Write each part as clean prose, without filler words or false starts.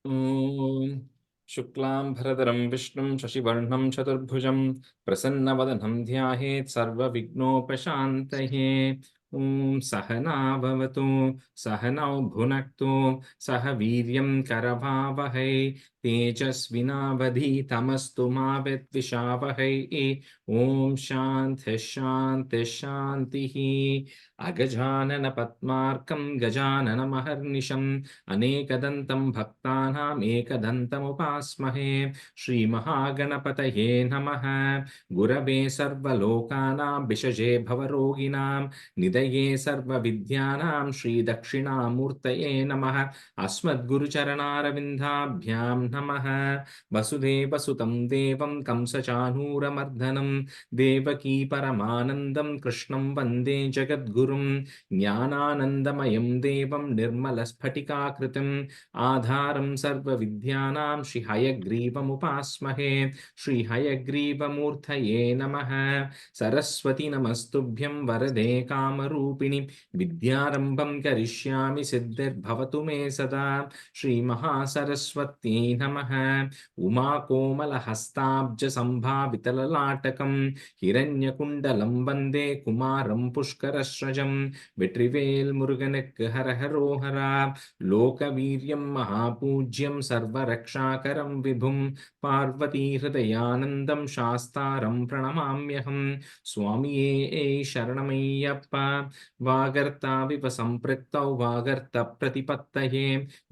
ॐ शुक्लांभरधरं विष्णुं शशिवर्णं चतुर्भुजं प्रसन्नवदनं ध्यायेत् सर्वविघ्नोपशान्तये। ॐ सहना भवतु सहनौ भुनक्तु सह वीर्यं करवावहै तेजस्विनावधीतमस्तु मा विद्विषावहै। ॐ शान्तिः शान्तिः शान्तिः। अगजानन पद्मार्कं गजाननमहर्निशम् अनेकदन्तं भक्तानाम् एकदन्तमुपास्महे। श्रीमहागणपतये नमः। गुरवे सर्वलोकानां विषजे भवरोगिणां निधये सर्वविद्यानां श्रीदक्षिणामूर्तये नमः। अस्मद्गुरुचरणारविन्दाभ्यां नमः। वसुदेवसुतं देवं कंसचाणूरमर्दनं देवकी परमानन्दं कृष्णं वन्दे जगद्गुरुं। ज्ञानानन्दमयं देवं निर्मलस्फटिकाकृतिम् आधारं सर्वविद्यानां श्रीहयग्रीवमुपास्महे। श्रीहयग्रीवमूर्तये नमः। सरस्वती नमस्तुभ्यं वरदे कामरूपिणि विद्यारम्भं करिष्यामि सिद्धिर्भवतु मे सदा। श्रीमहासरस्वत्यै नमः। उमाकोमलहस्ताब्जसम्भावितललाटकं हिरण्यकुण्डलं वन्दे कुमारं पुष्करस्रजं। வெற்றிவேல் முருகனுக்கு ஹரஹரோஹரா. லோகவீரியம் மகாபூஜ்யம் சர்வரக்ஷாகரம் விபும் பார்வதி ஹிருதயானந்தம் சாஸ்தாரம் பிரணமாம்யகம். சுவாமியே சரணமையப்பா. வாகர்த்தாவிவ சம்பிருக்தௌ வாகர்த்த பிரதிபத்தயே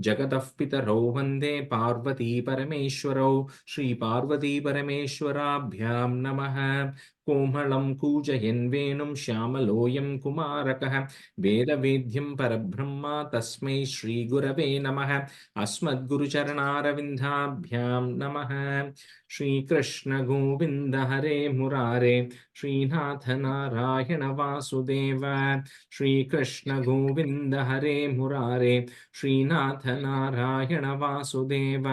ஜகதः பிதரௌ வந்தே பார்வதி பரமேஸ்வரௌ. ஸ்ரீ பார்வதி பரமேஸ்வராभ्यां நமः. कोमलं कूजयन् वेणुं श्यामलोऽयं कुमारकः वेदवेद्यं परब्रह्म तस्मै श्रीगुरवे नमः। अस्मद्गुरुचरणारविन्दाभ्यां नमः। श्रीकृष्ण गोविन्द हरे मुरारे श्रीनाथ नारायण वासुदेव। श्रीकृष्ण गोविन्द हरे मुरारे श्रीनाथ नारायण वासुदेव।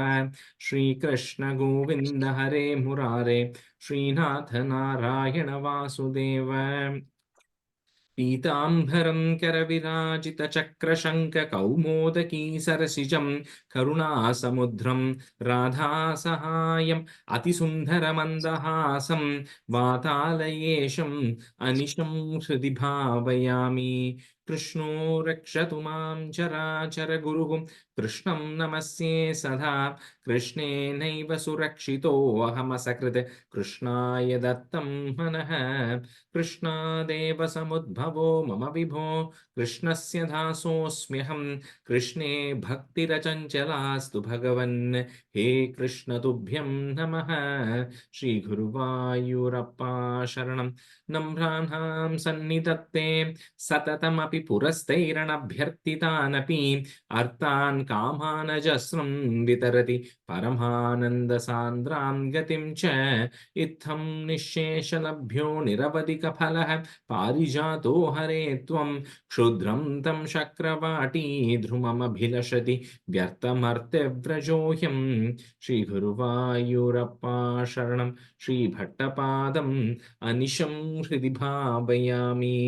श्रीकृष्ण गोविन्द हरे मुरारे श्रीनाथ नारायण वासुदेव। पीताम्बरं करविराजितचक्रशङ्खकौमोदकी सरसिजं करुणासमुद्रं राधासहायम् अतिसुन्दरमन्दहासं वातालयेशम् अनिशं हृदि भावयामि। कृष्णो रक्षतु मां चराचरगुरुः कृष्णं नमस्ये सदा। कृष्णेनैव सुरक्षितोऽहमसकृत् कृष्णाय दत्तं मनः। कृष्णादेव समुद्भवो मम विभो कृष्णस्य दासोऽस्म्यहं। कृष्णे भक्तिरचञ्चलास्तु भगवन् हे कृष्ण तुभ्यं नमः। श्रीगुरुवायूरप्पा शरणं नम्राणां सन्निधत्ते सततमपि पुरस्तैरणभ्यर्थितानपि अर्थान् कामानजस्रं वितरति परमानन्दसान्द्रां गतिं च इत्थं निःशेषलभ्यो निरवधिकफलः पारिजातो हरे त्वं क्षुद्रं तं शक्रवाटी ध्रुवमभिलषति व्यर्थमर्त्यव्रजोऽयं। श्रीगुरुवायूरप्पा शरणं श्रीभट्टपादम् अनिशं हृदि भावयामि।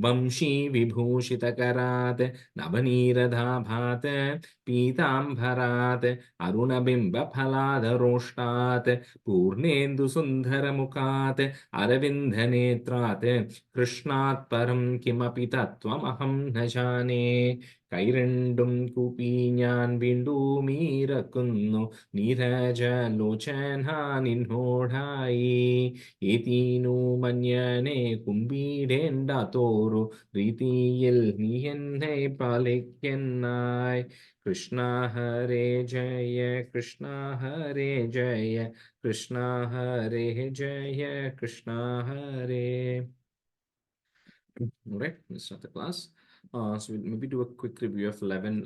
वंशी विभूषितकरात् नवनीरदाभात् पीताम्बरात् अरुणबिम्बफलादरोष्टात् पूर्णेन्दुसुन्दरमुखात् अरविन्दनेत्रात् कृष्णात् परं किमपि तत्त्वमहं न जाने। കൈരണ്ടും കൂപ്പി ഞാൻ വീണ്ടുമീറക്കുന്നു നീരജലോചന നിന്നോടായി. ഏതീനു മന്യനെ കുമ്പിടേണ്ടാത്തോരു രീതിയിൽ നീ എന്നെ പാലിക്കുന്നായി. കൃഷ്ണ ഹരേ ജയ കൃഷ്ണ ഹരേ ജയ കൃഷ്ണ ഹരേ ജയ കൃഷ്ണ ഹരേ. All right, let's start the class. So we'll maybe do a quick review of 11.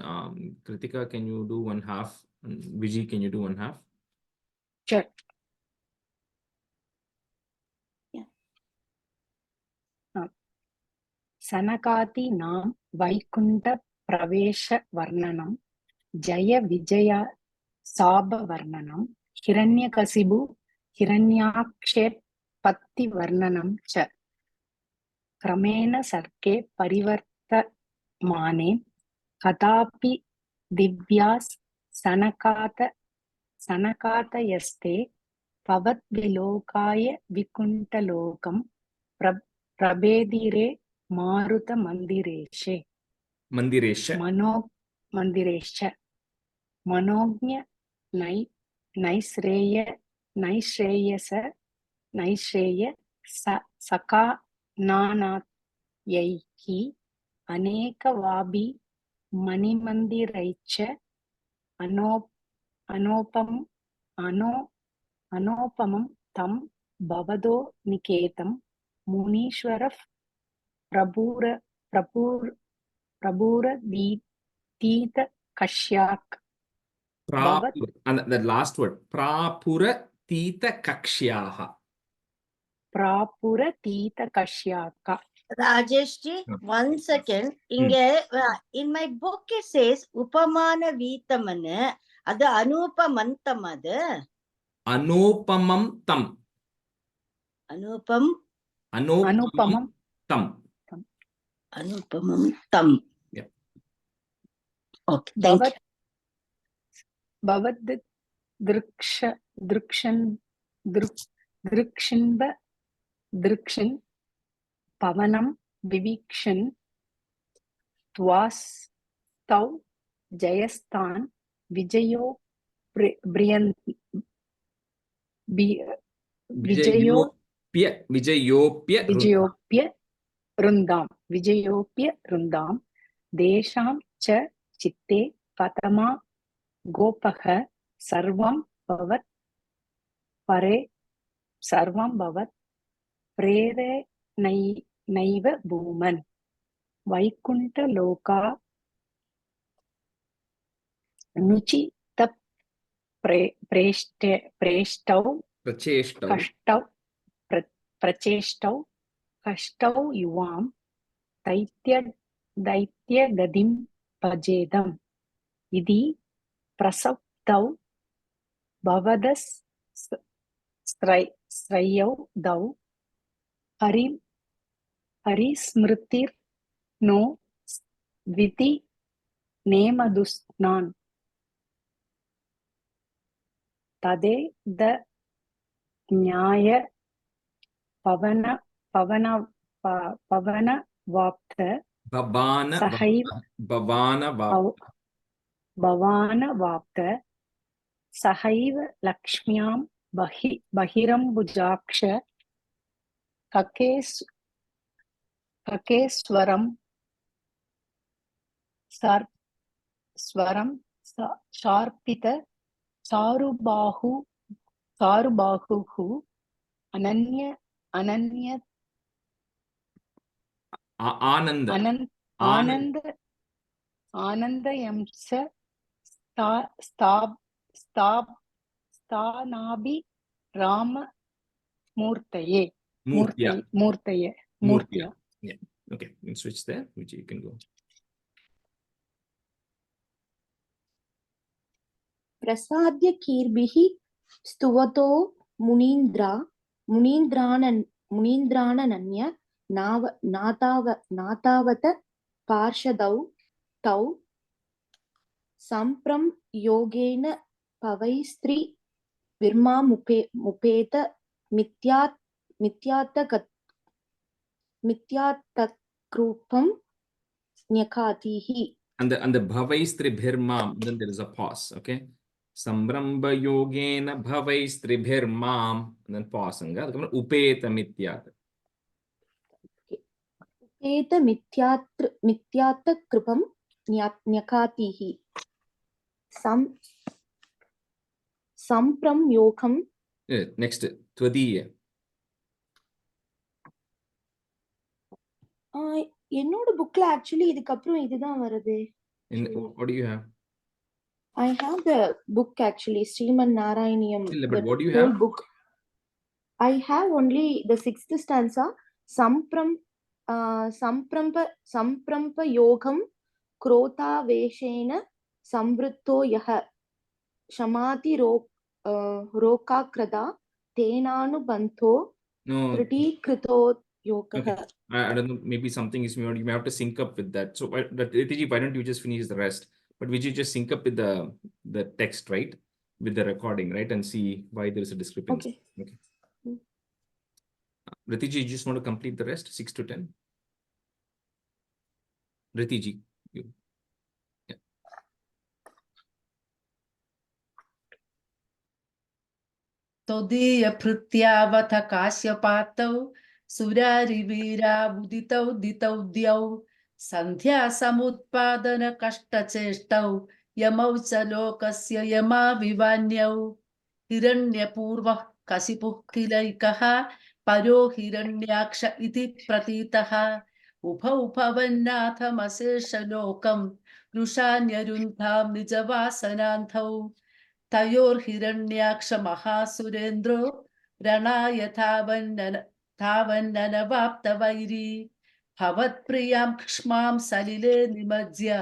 Kritika, can you do one half? And Vijay, can you do one half? Sure. Yeah. Sanakati naam Vaikunta pravesha varnanam Jaya Vijaya Sabha varnanam Hiranyakasibu Hiranyakshe Patti varnanam cha Kramena sarke parivarta mane Katapi divyas सनकातयस्ते पवद्विलोकाय विकुण्ठलोकं प्रभेदिरे मारुतमन्दिरेशे Mandiresha. मन्दिरेश्च मनोज्ञ नैश्रेय सका नानायैः अनेकवाभि मणिमन्दिरैश्च अनोपमं तं भवदो निकेतं मुनीश्वरः प्रभुरदीत कश्याक् And the last word, Prapura Tita Kakshyaha. प्रापुरतीत कश्याक. Rajesh ji, 1 second. In my book it says Upamana Vitamana. Adu Anupamantam adu. Anupamam Tam. Anupamam Tam. Anupamam Tam. Yeah. Okay, thank you. Bavad Drikshin Pavanam Vivikshan Twas Tau Jayastan Vijayo Vijayopya Rundam Desham Cha Chitte Patama Gopaha Sarvam Bhavat Prere Naiva Bhuman Vaikunta Loka Nuchi Tap Prestau Prachestau Kastau Yuvam Daitya Gadim Pajedam Idi Prasaptau Bhavadas Srayau Dau Harismritir No Viti Nemadusnan Tade the Nyaya Pavana Vapta Bhavana Vapta Sahaiva Lakshmyam Bahiram Bujaksha Kakeswaram Swaram Sharpita Sarubahu Ananya Anandayamsa Stanabi Rama Murtaye. Murtya. Yeah. Okay, you can switch there, which you can go. Prasadya Kirbihi Stuvato Munindrananya Natavata Parshadau Tau Sampram Yogena Pavaistri Virma Mupeta Mityatakrupam Nyakatihi. And the Bhavaistri Bhirmam, then there is a pause, okay? Sambramba Yogena Bhavaistri Bhirmam, and then pause. Upeta Mityat. Upeta Mityatakrupam Nyakatihi. Sampram Yokam. Next, Tvadiya. என்னோட bookல actually இதுக்கப்புறம் இதுதான் வருது. What do you have? I have the book actually, Sriman Narayaneeyam. But what do you have? Book. I have only the 6th stanza. Samprampa yogam krota veshena samvrutto yaha shamati rokakrada tenanu banto priti krito yoga. Okay. I don't know, maybe something is, you may have to sync up with that. So, why don't you just finish the rest? But we should just sync up with the text, right? With the recording, right? And see why there is a discrepancy. Okay. Ritiji, you just want to complete the rest, 6 to 10? Ritiji, you. Yeah. Todiya Prithyavata Kashyapatau Surarivira Buditau Ditau Dyau Sandhya Samutpadana Kashtachestau Yamau Salokasya Yama Vivanyau Hiranyapurva Kasipu Kilaikaha Paro Hiranyaksha Iti Pratitaha Upha Upavannatham Aseshalokam Rushanyaruntham Nijavasananthau Tayor Hiranyaksha Mahasurendro Ranaya Thavannana Vapta Vairi Bhavat Priyam Kshmam Salile Nimajya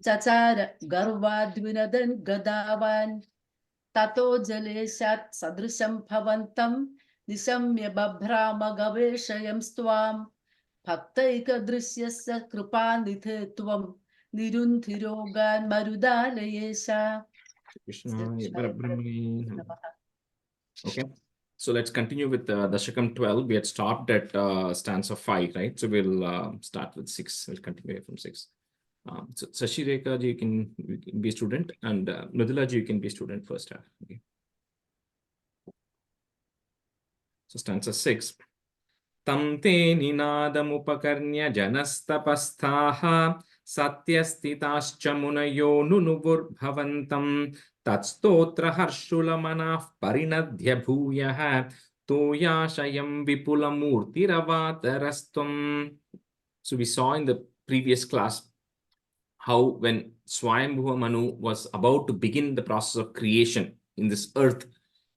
Chachara Garvadvinadan Gadavan Tato Jaleshat Sadrisham Bhavantam Nishamya Babhrama Gaveshayam Stvam Bhaktaika Drishyasya Kripanithetvam Niruntirogan Marudalayesha. Okay, so let's continue with Dasakam 12. We had stopped at stanza 5, right? So we'll start with 6. We'll continue from 6. So Sashi Rekha ji, you can be a student, and Mridula ji, you can be a student first half. Okay. So stanza 6. Tam te ninadamupakarnya janastapasthaha satyastitascha munayo nunuvur bhavantam tatstotra harshulamana parinadhya bhuyaha toyashayam vipulamurtiravatarastum. So we saw in the previous class how when Swayambhuva Manu was about to begin the process of creation in this earth,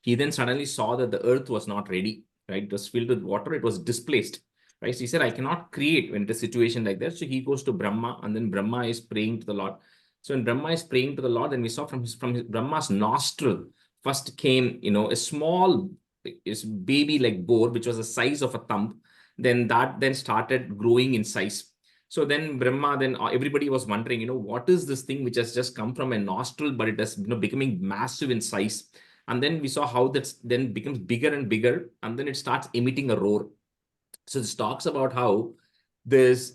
he then suddenly saw that the earth was not ready. Right, it was filled with water, it was displaced, right? So he said, I cannot create when it is a situation like that. So he goes to Brahma, and then Brahma is praying to the Lord. So when Brahma is praying to the Lord, then we saw from his Brahma's nostril first came, a small baby like boar, which was the size of a thumb. Then that then started growing in size. So then Brahma, then everybody was wondering, what is this thing which has just come from a nostril, but it has becoming massive in size. And then we saw how that then becomes bigger and bigger, and then it starts emitting a roar. So this talks about how this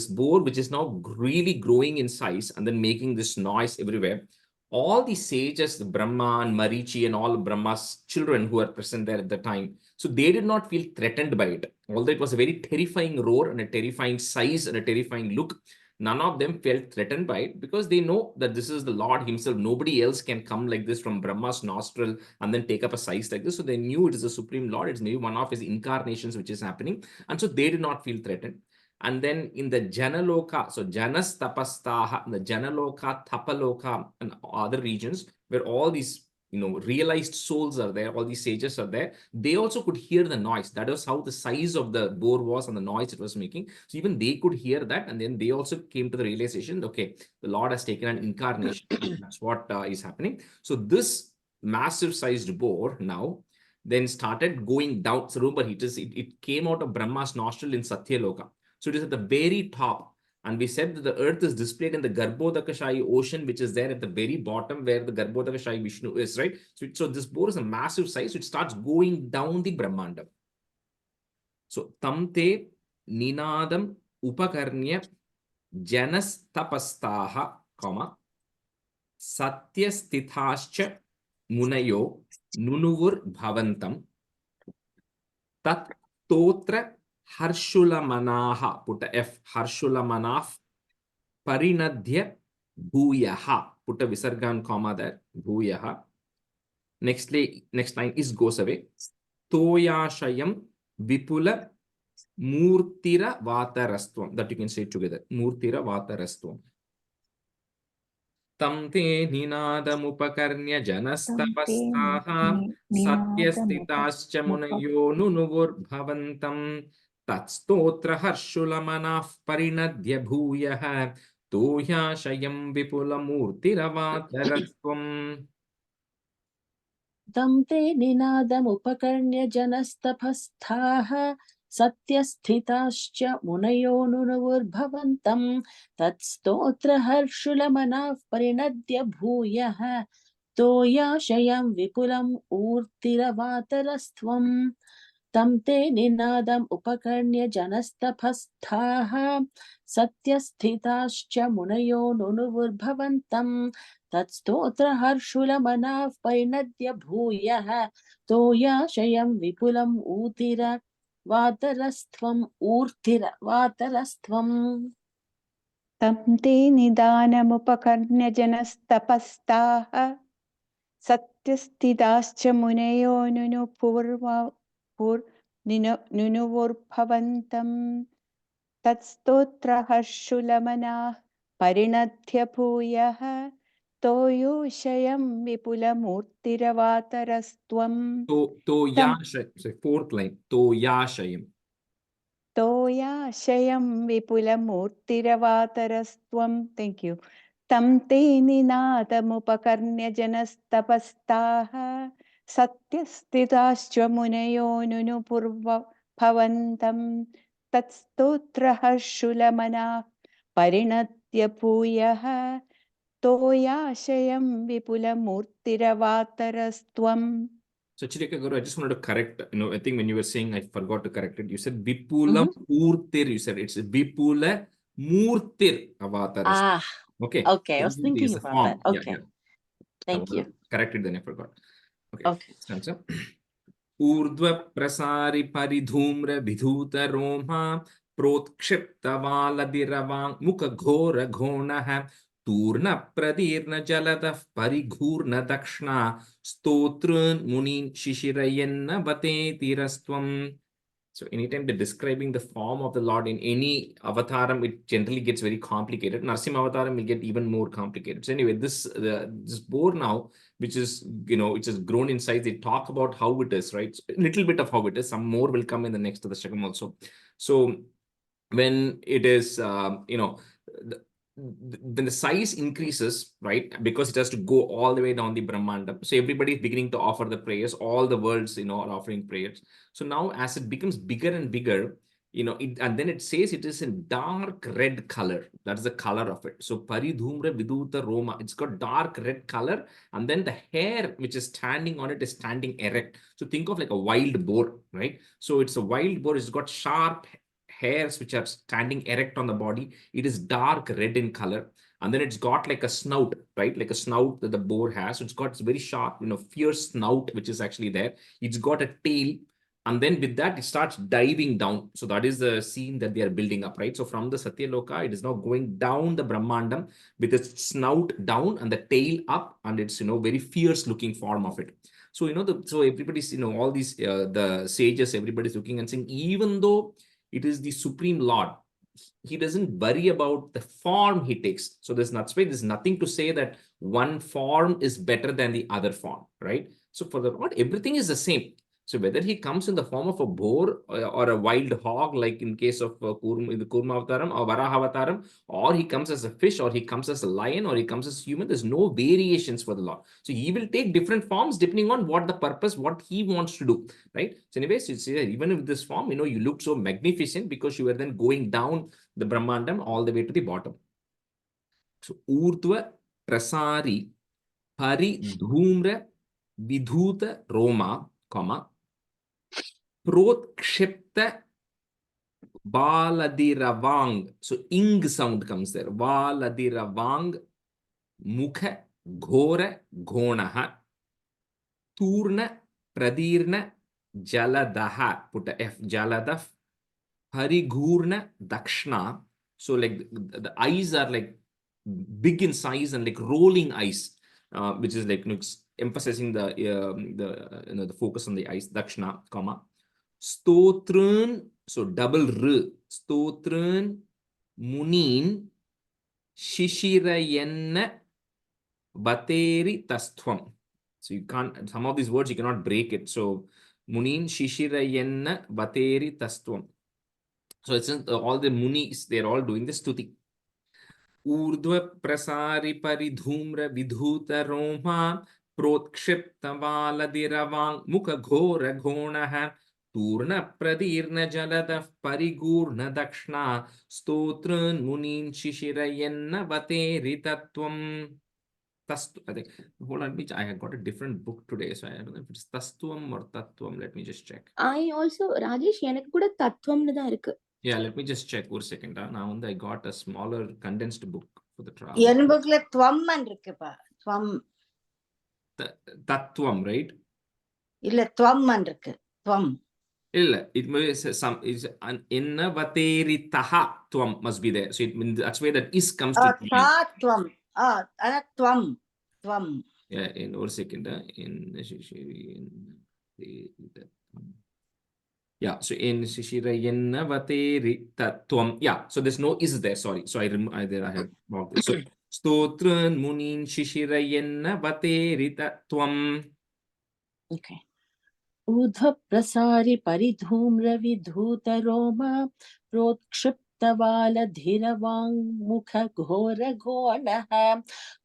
boar, which is now really growing in size and then making this noise everywhere. All the sages, the Brahma and Marichi and all Brahma's children who were present there at the time, so they did not feel threatened by it. Although it was a very terrifying roar and a terrifying size and a terrifying look, none of them felt threatened by it because they know that this is the Lord himself. Nobody else can come like this from Brahma's nostril and then take up a size like this. So they knew it is the Supreme Lord. It's maybe one of his incarnations which is happening. And so they did not feel threatened. And then in the Janaloka, so Janas Tapastaha, the Janaloka, Tapaloka, and other regions where all these realized souls are there, all these sages are there, they also could hear the noise. That was how the size of the boar was and the noise it was making. So even they could hear that, and then they also came to the realization, okay, the Lord has taken an incarnation. That's what is happening. So this massive sized boar now then started going down. So remember, it came out of Brahma's nostril in Satyaloka. So it is at the very top. And we said that the earth is displayed in the Garbhodakashayi ocean, which is there at the very bottom where the Garbhodakashayi Vishnu is, right? So this boar is a massive size. So it starts going down the Brahmanda. So Tamte Ninadam Upakarnya Janas Tapastaha, Satyastithascha Munayo Nunuvur Bhavantam Tat Totra Harshulamanaha, put a F, Harshulamanaaf, Parinadhya Bhuyaha, put a Visargan comma there, Bhuyaha. Next line is goes away. Toyashayam Vipula Murtira Vatarastvam. That you can say together. Murtira Vatarastvam. Tamte Ninadamupakarnya Janastapastaha Satyasthitascha Munayo Nunuvur Bhavantam Tatstotra Harshulamanaaf Parinadhya Bhuyaha Toyashayam Vipula Murtiravatarattvam. Tamte Ninadam Upakarnya Janastapasthaha सत्यस्थिताश्च मुनयो नुनुर्भवन्तं तत्स्तोत्रहर्षुलमनाः परिणद्य भूयः तोयाशयं विपुलम् ऊर्तिरवातरस्त्वं तं ते निनादम् उपकर्ण्य जनस्तपस्थाः सत्यस्थिताश्च मुनयो नुनुर्भवन्तं तत्स्तोत्रहर्षुलमनाः परिणद्य भूयः तोयाशयं विपुलम् ऊर्तिरवातरस्त्वम् तं ते निदानमुपकर्ण्यजनस्तपस्ताः सत्यस्थिताश्च मुनयो नुनुवुर्भवन्तं तत्स्तोत्रहर्षुलमनाः परिणध्य भूयः तोयोशयं विपुलमूर्तिरवातरस्त्वं तं Fourth line. Toyashayam. तोयाशयं विपुलमूर्तिरवातरस्त्वं thank you तं ते निनादमुपकर्ण्यजनस्तपस्ताः सत्यस्थिताश्च मुनयो नुनुपुर्भवन्तं तत्स्तोत्रहर्षुलमनाः परिणत्य भूयः तोयाशयं विपुलमूर्तिरवातरस्त्वं. So Chirika Guru, I just wanted to correct, I think when you were saying, I forgot to correct it. You said Vipula Murtir. You said it's Vipula Murtir Avataras. Okay. Okay, I was thinking It's the about form. that. Okay. Thank you. Corrected, then I forgot. Okay. Stanza. Urdhva prasari paridhumra vidhuta roma protkshipta valadiravang mukha ghora ghonaha Turna pradirna jaladav parighurna dakshna stotrun munin shishirayenna bate tirastvam. So anytime they're describing the form of the Lord in any avataram, it generally gets very complicated. Narsimha avataram will get even more complicated. So anyway, this boar now, which is, which has grown in size, they talk about how it is, right? So a little bit of how it is. Some more will come in the next Dasakam also. So when it is, when the size increases, right, because it has to go all the way down the Brahmanda. So everybody is beginning to offer the prayers. All the worlds, are offering prayers. So now as it becomes bigger and bigger, and then it says it is in dark red color. That is the color of it. So Paridhumra Viduta Roma. It's got dark red color. And then the hair which is standing on it is standing erect. So think of like a wild boar, right? So it's a wild boar. It's got sharp hairs which are standing erect on the body. It is dark red in color. And then it's got like a snout, right? Like a snout that the boar has. So it's got very sharp, fierce snout, which is actually there. It's got a tail. And then with that, it starts diving down. So that is the scene that they are building up, right? So from the Satyaloka, it is now going down the Brahmandam with its snout down and the tail up. And it's, very fierce looking form of it. So, so everybody's, all these, the sages, everybody's looking and saying, even though it is the Supreme Lord, he doesn't worry about the form he takes. So there's nothing to say that one form is better than the other form, right? So for the Lord, everything is the same. So whether he comes in the form of a boar or a wild hog, like in case of the Kurma Avataram or Varaha Avataram, or he comes as a fish, or he comes as a lion, or he comes as human, there's no variations for the Lord. So he will take different forms depending on what the purpose, what he wants to do, right? So anyways, you see, even with this form, you look so magnificent because you were then going down the Brahmandam all the way to the bottom. So Urdhva Prasari Paridhumra Vidhuta Roma, comma, Protkshipta Valadiravang. So ing sound comes there. Valadiravang Mukha Ghora Ghonaha Turna Pradirna Jaladaha. Put a F. Jaladaf Parighurna Dakshna. So like the eyes are like big in size and like rolling eyes, which is like emphasizing the focus on the eyes. Dakshna, comma. Stotrun, so double R, Stotrun Munin Shishirayenna Bateri Tastvam. So you can't, some of these words you cannot break it. So Munin Shishirayenna Bateri Tastvam. So it's all the Munis, they're all doing the stuti. Urdhva Prasari Paridhumra Vidhuta Roma Protkshipta Valadiravang Mukha Ghora Ghonaha Turna pradirna jalada parigurna dakshna stotrun munin shishirayenna vate ritatvam. I think, hold on, I have got a different book today, so I don't know if it's Tastvam or Tattvam. Let me just check. I also, Rajesh, எனக்கு கூட தத்துவம்னு தான் இருக்கு. Yeah, let me just check one second. Now I got a smaller condensed book for the trial. என் புக்ல துவம்மன் இருக்குப்பா. துவம் Tattvam, right? இல்ல துவம்மன் இருக்கு. துவம். It may say some is an inna vateri taha tvam must be there. So it means that's where that is comes to be. துவம். அதான் துவம். துவம். Yeah, in one second. Yeah, so in Shishirayenna vateri tatvam. Yeah, so there's no is there. Sorry. So I had marked this. So Stotran munin Shishirayenna vateri tatvam. Okay. Udha prasari paridhumra vidhuta roma protkshriptavala dhiravang mukha ghora ghonah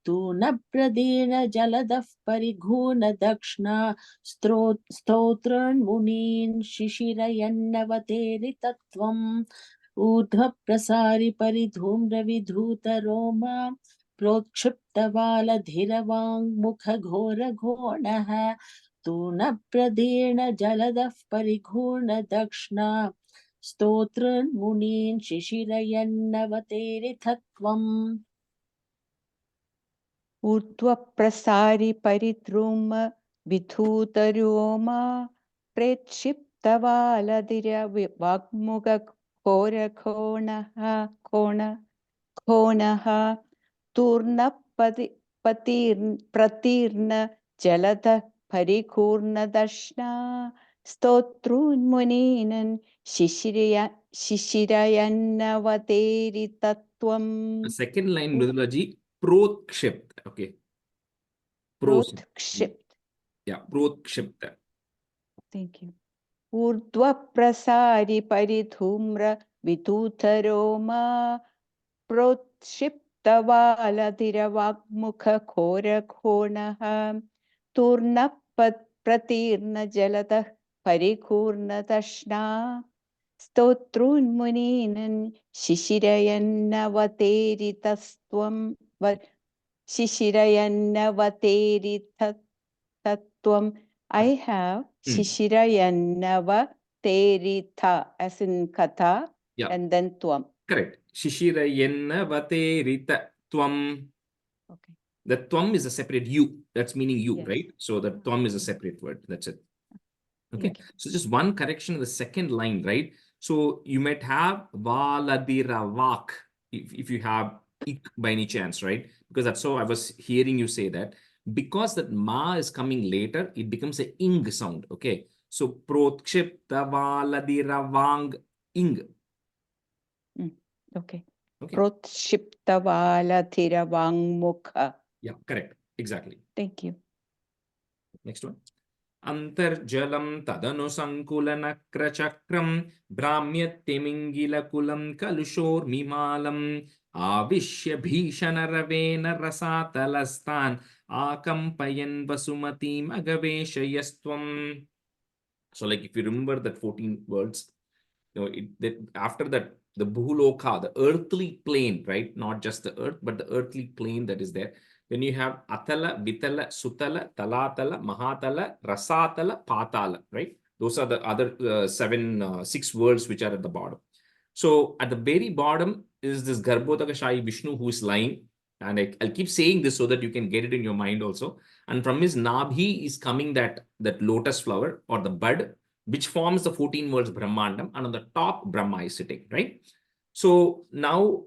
tuna pradena jaladaf pariguna dakshna stotran munin shishirayannavateri tattvam udha prasari paridhumra vidhuta roma protkshriptavala dhiravang mukha ghora ghonah Tuna pradena jaladaf parigurna dakshna stotran munin shishirayannavateri tattvam. Urdhva prasari paridhruma vidhutaroma pretshiptavala vagmuga khora khonaha turna pratirna jalada Parikurna Dashna Stotrun Muninan Shishirayannavateri Tattvam. The second line, Mridulaji, Protkshipt. Okay. Protkshipt. Yeah, Protkshipt. Thank you. Urdhva prasari paridhumra vidhutaroma Protshiptavala dhiravagmukha khora khonaha Turna pratirna jaladah parikurna dashna stotrun muninan shishirayannavateri tastvam shishirayannavateri tattvam. I have shishirayannavateri tha as in katha and then tvam. Correct. Shishirayannavateri tattvam. Okay. The tvam is a separate you. That's meaning you, Yes. right? So the tvam is a separate word. That's it. Okay. So just one correction in the second line, right? So you might have valadiravak if you have ik by any chance, right? Because that's how I was hearing you say that. Because that ma is coming later, it becomes a ing sound. Okay. So protshipta valadiravang ing. Okay. Okay. Protshiptavala thiravang mukha. Yeah, correct. Exactly. Thank you. Next one. Antarjalam tadanu sankulanakra brahmyattimingila kalushor mimalam avishya bhishanaraveena rasatalastan akampayan vasumatim agaveshayastvam. So like if you remember that 14 words, after that, the Bhuloka, the earthly plane, right? Not just the earth, but the earthly plane that is there. Then you have Atala, Vitala, Sutala, Talatala, Mahatala, Rasatala, Patala, right? Those are the other 6 words which are at the bottom. So at the very bottom is this Garbhodakashayi Vishnu who is lying. And I'll keep saying this so that you can get it in your mind also. And from his nabhi is coming that lotus flower or the bud, which forms the 14 words Brahmandam, and on the top Brahma is sitting, right? So now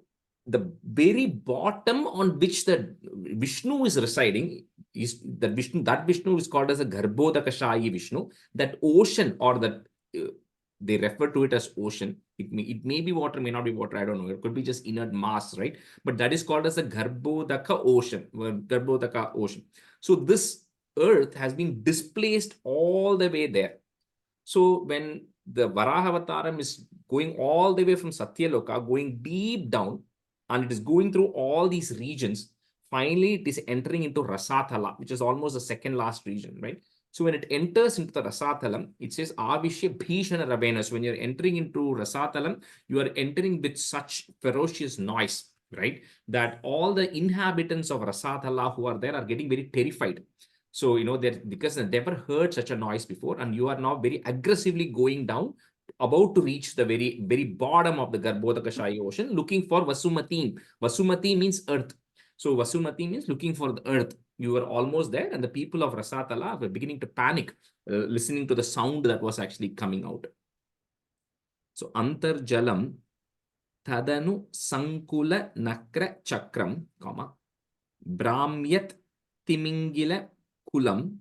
the very bottom on which the Vishnu is residing is that Vishnu is called as a Garbhodakashayi Vishnu. That ocean or that they refer to it as ocean. It may be water, may not be water, I don't know. It could be just inert mass, right? But that is called as a Garbhodaka ocean. So this earth has been displaced all the way there. So when the Varahavataram is going all the way from Satyaloka, going deep down, and it is going through all these regions, finally it is entering into Rasathala, which is almost the second last region, right? So when it enters into the Rasatalam, it says Avishya Bhishana Ravena. So when you're entering into Rasatalam, you are entering with such ferocious noise, right? That all the inhabitants of Rasatala who are there are getting very terrified. So, because they've never heard such a noise before, and you are now very aggressively going down, about to reach the very, very bottom of the Garbhodakashayi ocean, looking for Vasumati. Vasumati means earth. So Vasumati means looking for the earth. You were almost there, and the people of Rasatala were beginning to panic, listening to the sound that was actually coming out. So Antar Jalam Tadanu Sankula Nakra Chakram, Brahmyat Timingila Kulam.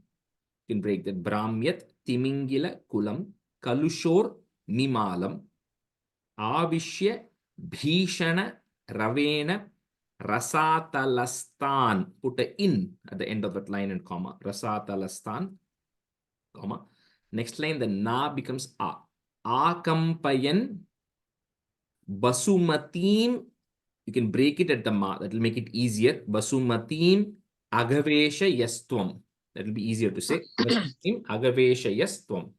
You can break that. Brahmyat Timingila Kulam Kalushor Mimalam Avishya Bhishana Ravena Rasatalastan. Put a in at the end of that line and comma. Rasatalastan, comma. Next line, the na becomes a. Akampayan Basumatim. You can break it at the ma. That will make it easier. Basumatim Agavesha Yastwam. That will be easier to say. Basumatim Agavesha Yastwam.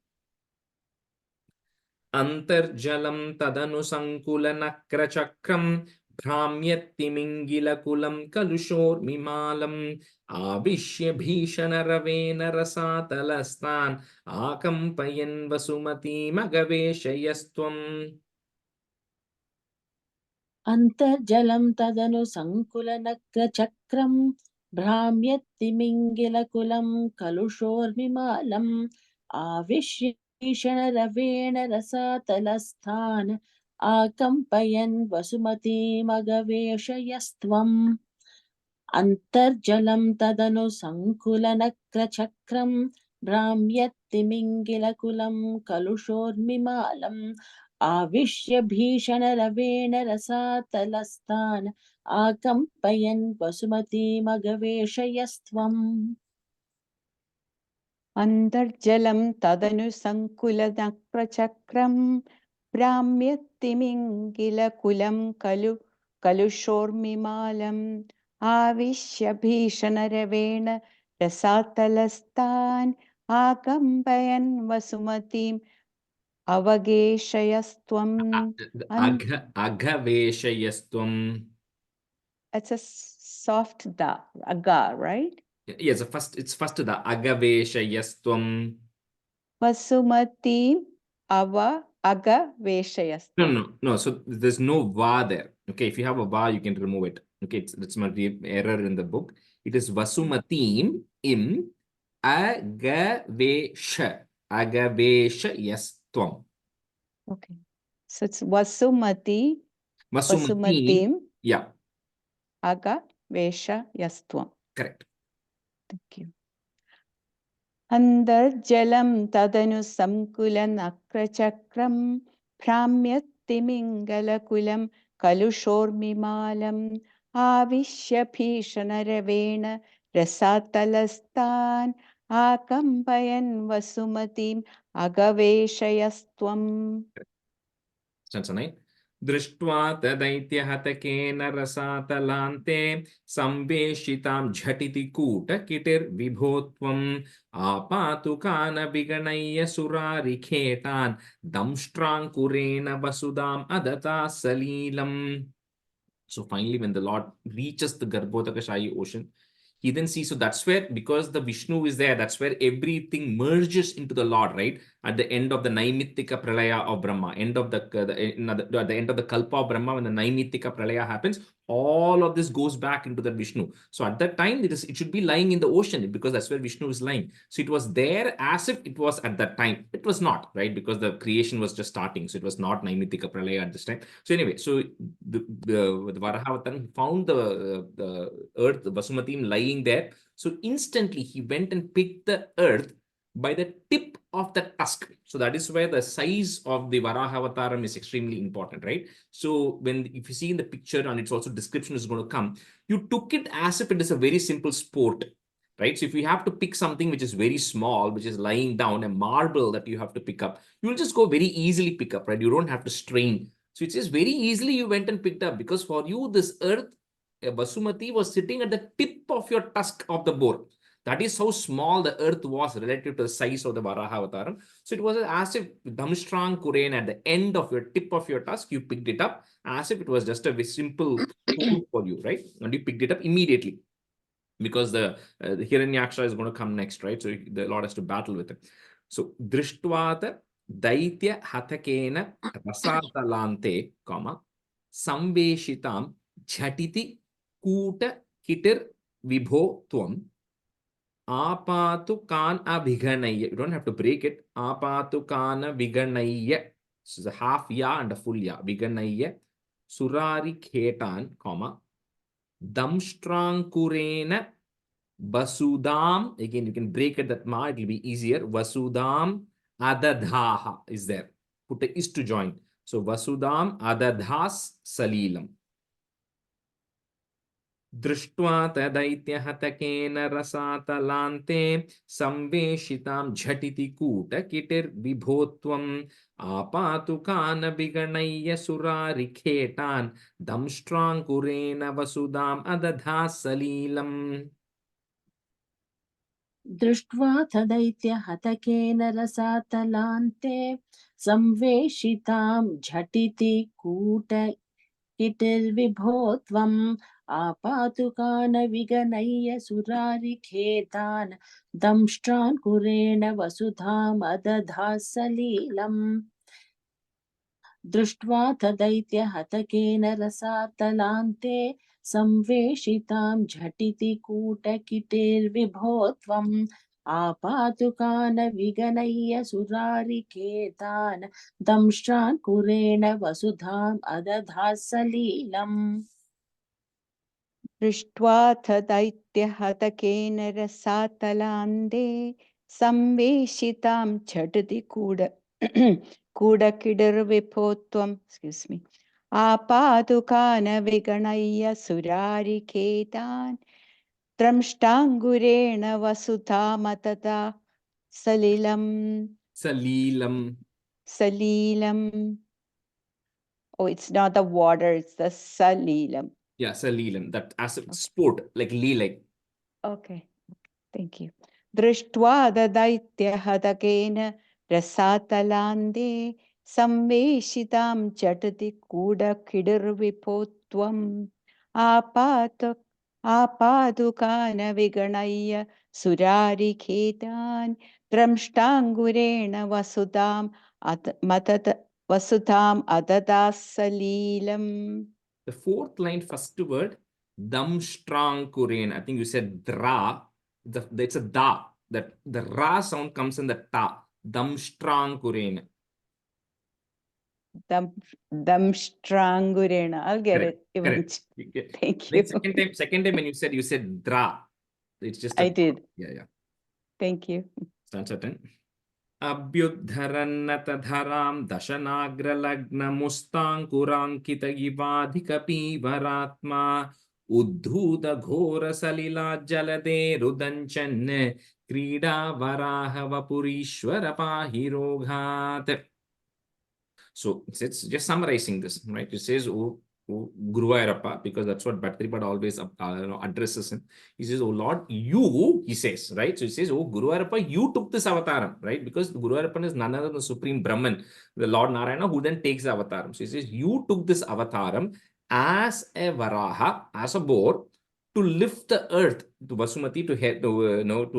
Antarjalam Tadanu Sankula Nakra Chakram Bhramyattimingila Kalushor Mimalam Avishya Bhishana Ravena Rasatalastan Akampayan Vasumati Magaveshayastvam. Antarjalam tadanu sankulanakra chakram Bhramyattimingila kalushormimalam Avishishana ravena rasatalastan Akampayan vasumati magaveshayastvam. Antarjalam tadanu sankulanakra chakram Bhramyattimingila kalushormimalam Avishya Bhishana Ravena Rasatalastan Akampayan Vasumati Magaveshayastvam. Antarjalam Tadanu Sankulanakra Chakram Brahmyattimingila Kalushormimalam Avishya Bhishana Ravena Rasatalastan Akampayan Vasumatim Avageshayastvam. Agaveshayastvam. It's a soft da, aga, right? Yes, it's first the Agaveshayastvam. Vasumatim agaveshayastvam. No. So there's no va there. Okay, if you have a va, you can remove it. Okay, it's my error in the book. It is Vasumatim im Agavesha. Agaveshayastvam. Okay. So it's Vasumati, Vasumatim. Yeah. agaveshayastvam. Correct. Thank you. Andarjalam tadanu samkulan akrachakram Bhramyattimingalakulam kalushormimalam Avishya Bhishana Ravena Rasatalastan Akampayan Vasumatim Agaveshayastvam. Stanza 9. Drishtva tadaityahatakena rasatalante sambeshitam jhatiti kuta kitir vibhotvam apatukana viganaya surarikhetan damstrankurena vasudam adata salilam. So finally, when the Lord reaches the Garbhodakashayi ocean, he then sees, so that's where, because the Vishnu is there, that's where everything merges into the Lord, right? At the end of the Naimittika Pralaya of Brahma, at the end of the Kalpa of Brahma, when the Naimittika Pralaya happens, all of this goes back into the Vishnu. So at that time, it should be lying in the ocean, because that's where Vishnu is lying. So it was there as if it was at that time. It was not, right? Because the creation was just starting. So it was not Naimittika Pralaya at this time. So anyway, so the Varahavatan found the earth, the Vasumatim lying there. So instantly he went and picked the earth by the tip of the tusk. So that is where the size of the Varahavataram is extremely important, right? So if you see in the picture, and it's also description is going to come, you took it as if it is a very simple sport, right? So if you have to pick something which is very small, which is lying down, a marble that you have to pick up, you will just go very easily pick up, right? You don't have to strain. So it says very easily you went and picked up, because for you, this earth, Vasumati was sitting at the tip of your tusk of the boar. That is how small the earth was relative to the size of the Varaha Avataram. So it was as if Damstrang Kuren at the end of your tip of your tusk, you picked it up as if it was just a very simple tool for you, right? And you picked it up immediately because the Hiranyaksha is going to come next, right? So the Lord has to battle with it. So Drishtwata Daitya Hatakena Rasatalante, Samveshitam Jhatiti Kuta Kitir Vibho Tvam Apatu Kan Abhiganaya. You don't have to break it. Apatu Kana Viganaya. So it's a half ya and a full ya. Viganaya. Surari Khetan, Damstrangkurena Vasudam. Again, you can break it that ma, it will be easier. Vasudam Adadhaha is there. Put the is to join. So Vasudam Adadhas Salilam. Drishtva tadaitya hatakena rasatalante samveshitam jhatiti kuta kitir vibhotvam apatu kana viganaya surari khetan damstrangkurena vasudam adadha salilam. दृष्ट्वा तदैत्य हतकेन रसातलान्ते संवेशितां झटिति कूटकिटिर्विभो त्वम् आपातुकान् विगणय्य सुरारिखेतान् दंष्ट्रान्कुरेण वसुधाम् अदधाः सलीलम् दृष्ट्वा तदैत्य हतकेन रसातलान्ते संवेशितां झटिति कूटकिटिर्विभो त्वम् आपातुकान् विगणय्य सुरारिखेतान् दंष्ट्रान्कुरेण वसुधाम् अदधाः सलीलम् दृष्ट्वा तदैत्यहतकेन रसातलान्ते संवेशितां झटिति कूटकिटिर्विभोत्वम् आपादुकान् विगणय्य सुरारिखेतान् दंष्ट्राङ्कुरेण वसुधामतता सलिलम्. Oh, it's not the water, it's the salilam. Yeah, Salilam. That as a sport, like Leelai. Okay, thank you. Drishtva dadaitya rasatalande samveshitam jhatati kuda kidirvipotvam apadukana viganaya surari khetan dramshtangurena vasudam adadassalilam. The fourth line, first word, Damstrangkuren. I think you said dra. It's a da. That the ra sound comes in the ta. Damstrangkuren. Damstrangurena. I'll get Correct, it eventually. correct. Thank you. Second time when you said dra. It's just I did. Yeah. Thank you. Stanza 10. Abhyudharannatadharam dasanagralagna mustankurankita ivadhikapivaraatma uddhuta ghora salila jalade rudanchan krida varaha vapurishwara pahiroghat. So it's just summarizing this, right? It says, oh Guruvayurappa, because that's what Bhattripad always addresses him. He says, oh Lord, you, he says, right? So he says, oh Guruvayurappa, you took this avataram, right? Because Guruvayurappa is none other than the Supreme Brahman, the Lord Narayana, who then takes the avataram. So he says, you took this avataram as a varaha, as a boar, to lift the earth, to Vasumati, to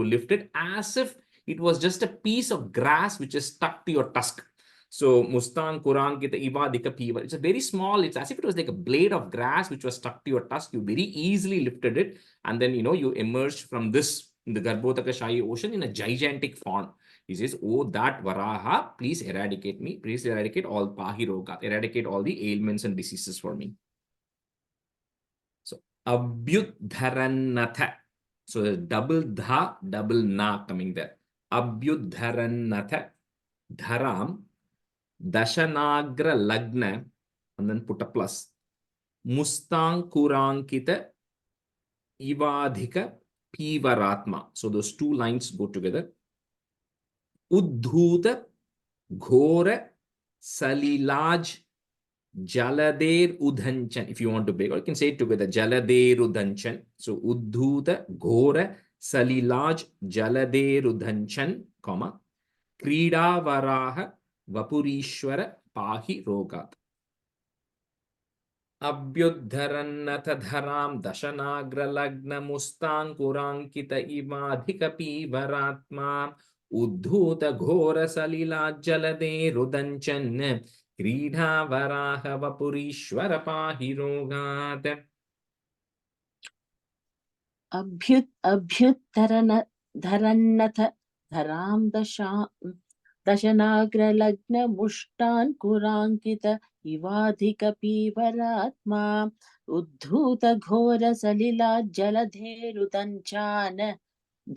lift it as if it was just a piece of grass which is stuck to your tusk. So Mustan Kurankita Ivadika Piva. It's a very small, it's as if it was like a blade of grass which was stuck to your tusk. You very easily lifted it, and then you emerged from this in the Garbhotaka Shahi ocean in a gigantic form. He says, oh, that Varaha, please eradicate me. Please eradicate all Pahiroga, eradicate all the ailments and diseases for me. So Abhyudharannatha. So there's double dha, double na coming there. Abhyudharannatha. Dharam. Dashanagra Lagna, and then put a plus. Mustankurankita Ivadhika Pivaratma. So those two lines go together. Uddhuta Ghora Salilaj Jalader Udhanchan. If you want to break, or you can say it together. Jalader Udhanchan. So Uddhuta Ghora Salilaj Jaladerudhanchan, comma, Krida Varaha Vapurishwara Pahi Rogat. Abhyudharannath dharam Dashanagra Lagna Mustankurankita Imadhika Pivaratma Uddhuta Ghora Salila Jalade Rudanchan Kridha Varaha Vapurishwara Pahi Rogat. अभ्युत्तरन्नथ धरां दशनाग्रलग्न मुष्टान् कुराङ्कित इवाधिकपीवरात्मा उद्धूत घोर Salila जलधेरुदञ्चान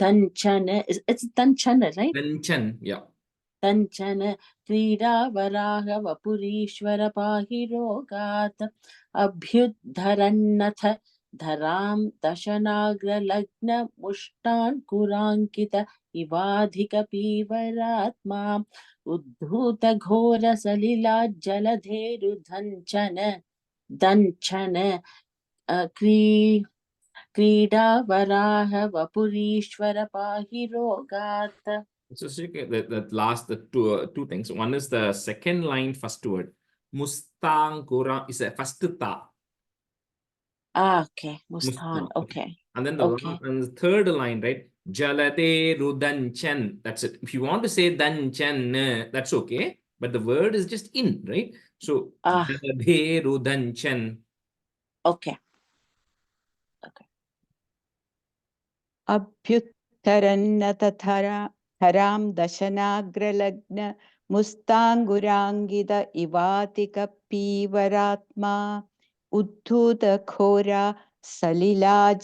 दञ्चन, it's दञ्चन, right? Danchan, yeah. दञ्चन क्रीडा वराह वपुरीश्वर पाहि रोगात् अभ्युद्धरन्नथ धरां दशनाग्रलग्न मुष्टान् कुराङ्कित इवाधिकपीवरात्मा उद्धूत घोर सलिला जलधेरुदञ्चन दञ्चन क्रीडा वराह वपुरीश्वर पाहि रोगात्. So the last two things. One is the second line, first word. Mustankura is a first ta. Okay. Mustan. Okay. And then the third line, right? Jalade Rudanchan. That's it. If you want to say Danchan, that's okay. But the word is just in, right? So Jalade Rudanchan. Okay. Abhyuttarannath dharam Dashanagralagna Mustangurangida Ivatika Pivaratma Uddhuta Khora Salila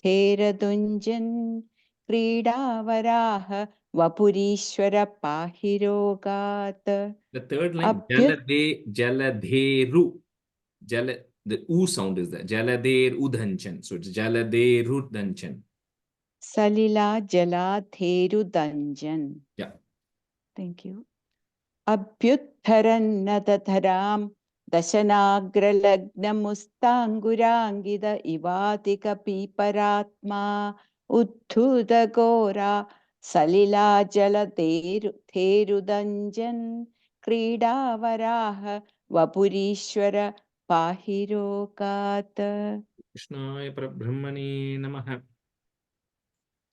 Jaladheradunjan Krida Varaha Vapurishwara Pahirogat. The third line, Jaladheru. The U sound is there. Jalader Udhanchan. So it's Jalader Udhanchan. Salila Jaladherudanjan. Yeah. Thank you. Abhyuttarannath Dashanagralagna Mustangurangida Ivatika Piparatma Uddhuta Gora Salila Jaladerudanjan Krida Varaha Vapurishwara Pahirogat. Krishnaya Parabrahmane Namaha.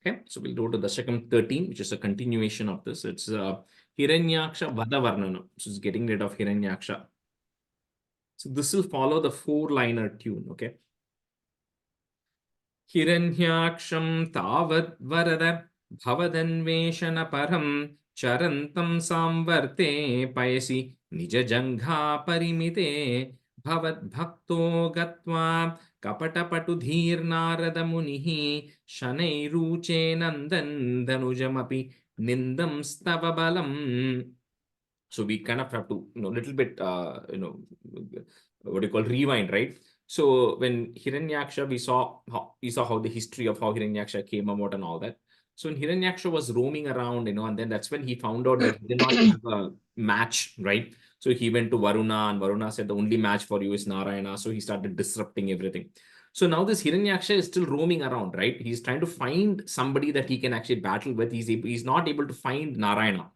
Okay, so we'll go to Dasakam 13, which is a continuation of this. It's Hiranyaksha Vada Varnana. So it's getting rid of Hiranyaksha. So this will follow the 4-liner tune, okay? Hiranyaksham Tavad Varada Bhavadanveshana Param Charantam Samvarte Payasi Nija Jangha Parimite Bhavat Bhakto Gatva Kapatapatu Dhir Narada Munihi Shanai Ruche Nandan Danujamapi Nindam Stava Balam. So we kind of have to, little bit, what do you call, rewind, right? So when Hiranyaksha, we saw how the history of how Hiranyaksha came about and all that. So when Hiranyaksha was roaming around, and then that's when he found out that he did not have a match, right? So he went to Varuna, and Varuna said the only match for you is Narayana. So he started disrupting everything. So now this Hiranyaksha is still roaming around, right? He's trying to find somebody that he can actually battle with. He's not able to find Narayana.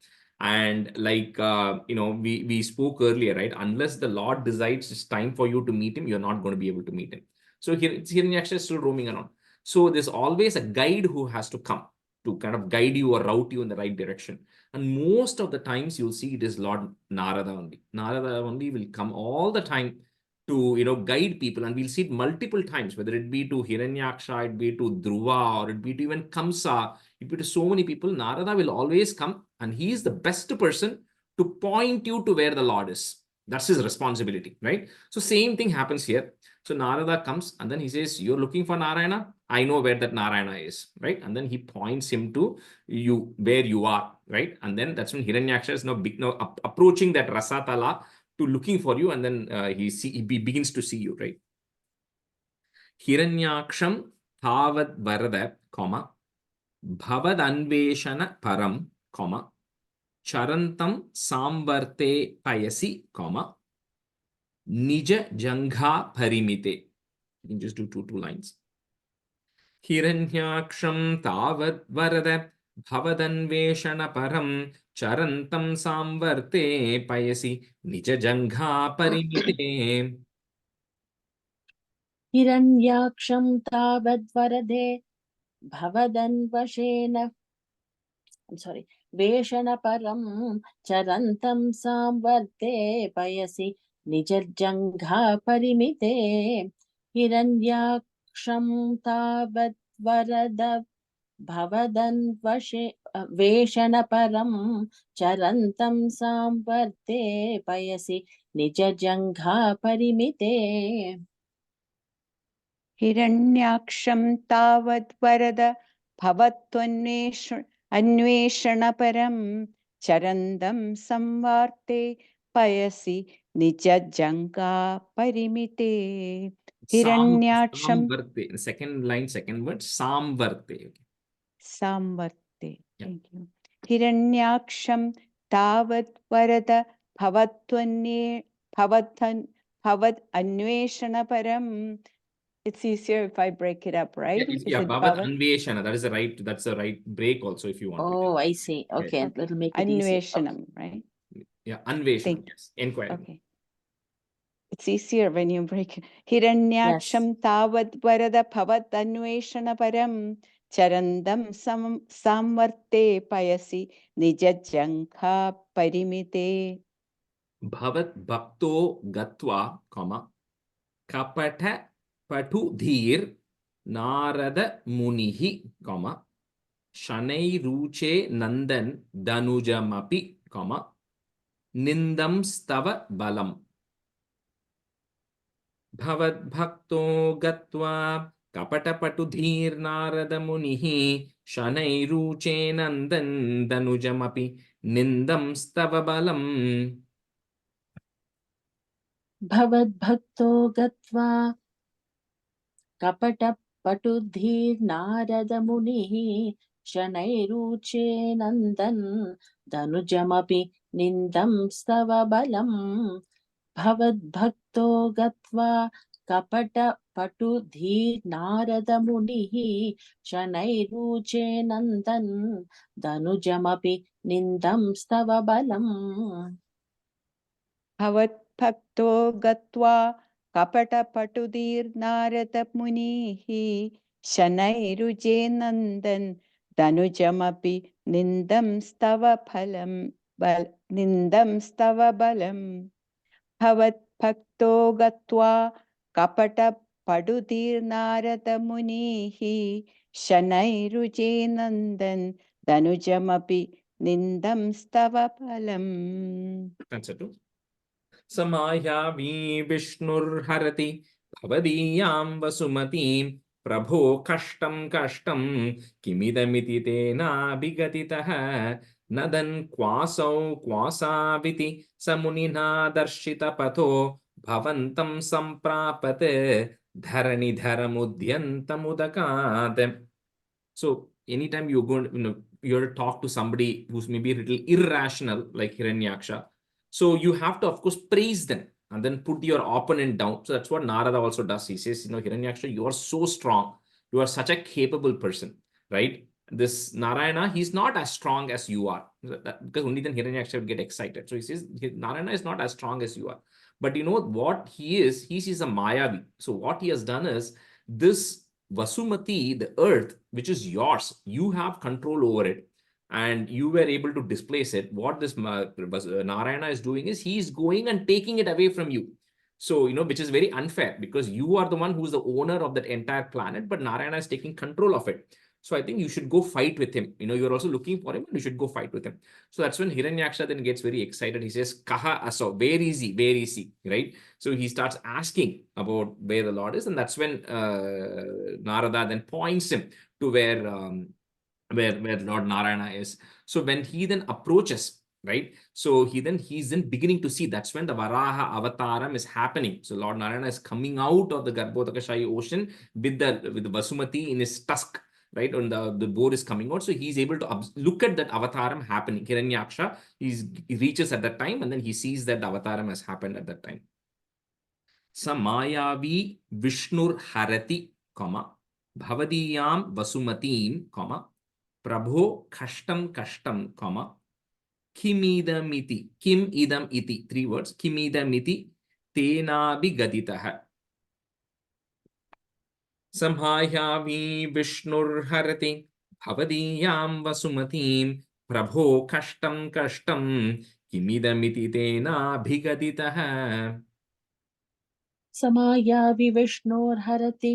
And like, we spoke earlier, right? Unless the Lord decides it's time for you to meet him, you're not going to be able to meet him. So Hiranyaksha is still roaming around. So there's always a guide who has to come to kind of guide you or route you in the right direction. And most of the times you'll see it is Lord Narada only. Narada only will come all the time to, guide people. And we'll see it multiple times, whether it be to Hiranyaksha, it be to Dhruva, or it be to even Kamsa, it be to so many people. Narada will always come, and he is the best person to point you to where the Lord is. That's his responsibility, right? So same thing happens here. So Narada comes, and then he says, you're looking for Narayana? I know where that Narayana is, right? And then he points him to you, where you are, right? And then that's when Hiranyaksha is now approaching that Rasatala to looking for you, and then he begins to see you, right? Hiranyaksham Tavad Varada, comma, Bhavad Anveshana Param, comma, Charantam Samvarte Payasi, comma, Nija Jangha Parimite. You can just do two lines. Hiranyaksham tavad varada bhavadanveshana param charantam samvarte payasi nijajangha parimite. Hiranyaksham tavadvarade bhavadanvashena, I'm sorry, Veshana param charantam samvarte payasi nijajangha parimite. Hiranyaksham tavadvarada bhavadanvashe veshana param charantam samvarte payasi nijajangha parimite. Hiranyaksham tavad varada bhavatvanveshanaparam charandam samvarte payasi nijajanga parimite. Hiranyaksham Samvarte. The second line, second word, samvarte. Okay. samvarte. Yeah. Thank you. Hiranyaksham tavad varada bhavat anveshanaparam. It's easier if I break it up, right? Yeah, Is yeah, it Bhavat bhavat? Anveshana. That's the right break also if you want to. Oh, I see. Yeah. Okay, that'll make it easy. Anveshanam, right? Yeah, Anveshanam. Think. Yes, inquiry. Okay. It's easier when you break it. Yes. Hiranyaksham tavad varada bhavat anveshana param charandam samvarte payasi nijajangha parimite. Bhavat bhakto gatva, comma, kapata patu dhir narada munihi, comma, shanai ruche nandan danujamapi, comma, nindam stava balam. Bhavat bhakto gatva kapata patu dhir narada munihi shanai ruche nandan danujamapi nindam stava balam. Bhavad bhakto gatva kapata patudhir narada munihi shanairuche nandan danujamapi nindam stava balam. Bhavad bhakto gatva kapata patudhir narada munihi shanairuche nandan danujamapi nindam stava balam. Bhavat bhakto gatva kapata patudir narada munihi shanairuje nandan danujamapi nindam stava phalam nindam stava balam. Bhavat bhakto gatva kapata padudir narada munihi shanairuje nandan danujamapi nindam stava phalam. That's it. Samayavi Vishnur Harati Bhavadiyam Vasumati Prabho Kashtam Kashtam Kimidamiti Tena Bigatitaha Nadan Kwasau Kwasaviti Samunina Darshita Patho Bhavantam Samprapate Dharani Dharamudyantamudakaat. So anytime you're going, you're to talk to somebody who's maybe a little irrational, like Hiranyaksha, so you have to, of course, praise them and then put your opponent down. So that's what Narada also does. He says, Hiranyaksha, you are so strong. You are such a capable person, right? This Narayana, he's not as strong as you are. Because only then Hiranyaksha will get excited. So he says, Narayana is not as strong as you are. But you know what he is? He is a Mayavi. So what he has done is, this Vasumati, the earth, which is yours, you have control over it, and you were able to displace it. What this Narayana is doing is he is going and taking it away from you. So, which is very unfair because you are the one who is the owner of that entire planet, but Narayana is taking control of it. So I think you should go fight with him. You're also looking for him and you should go fight with him. So that's when Hiranyaksha then gets very excited. He says, Kaha aso, where is he, right? So he starts asking about where the Lord is. And that's when Narada then points him to where Lord Narayana is. So when he then approaches, right? So he's then beginning to see. That's when the Varaha Avataram is happening. So Lord Narayana is coming out of the Garbhodakashayi ocean with the Vasumati in his tusk, right? And the boar is coming out. So he's able to look at that Avataram happening. Hiranyaksha, he reaches at that time and then he sees that the Avataram has happened at that time. Samayavi Vishnur Harati, comma, bhavadiyam vasumatim, comma, prabho kashtam kashtam, comma, kim idam iti, 3 words, kim idam iti, tenabi gaditaha. Samhayavi Vishnurharati Bhavadiyam Vasumatim Prabho Kashtam Kashtam Kimidamiti Tena Bhigaditaha. समायावि विष्णोर्हरति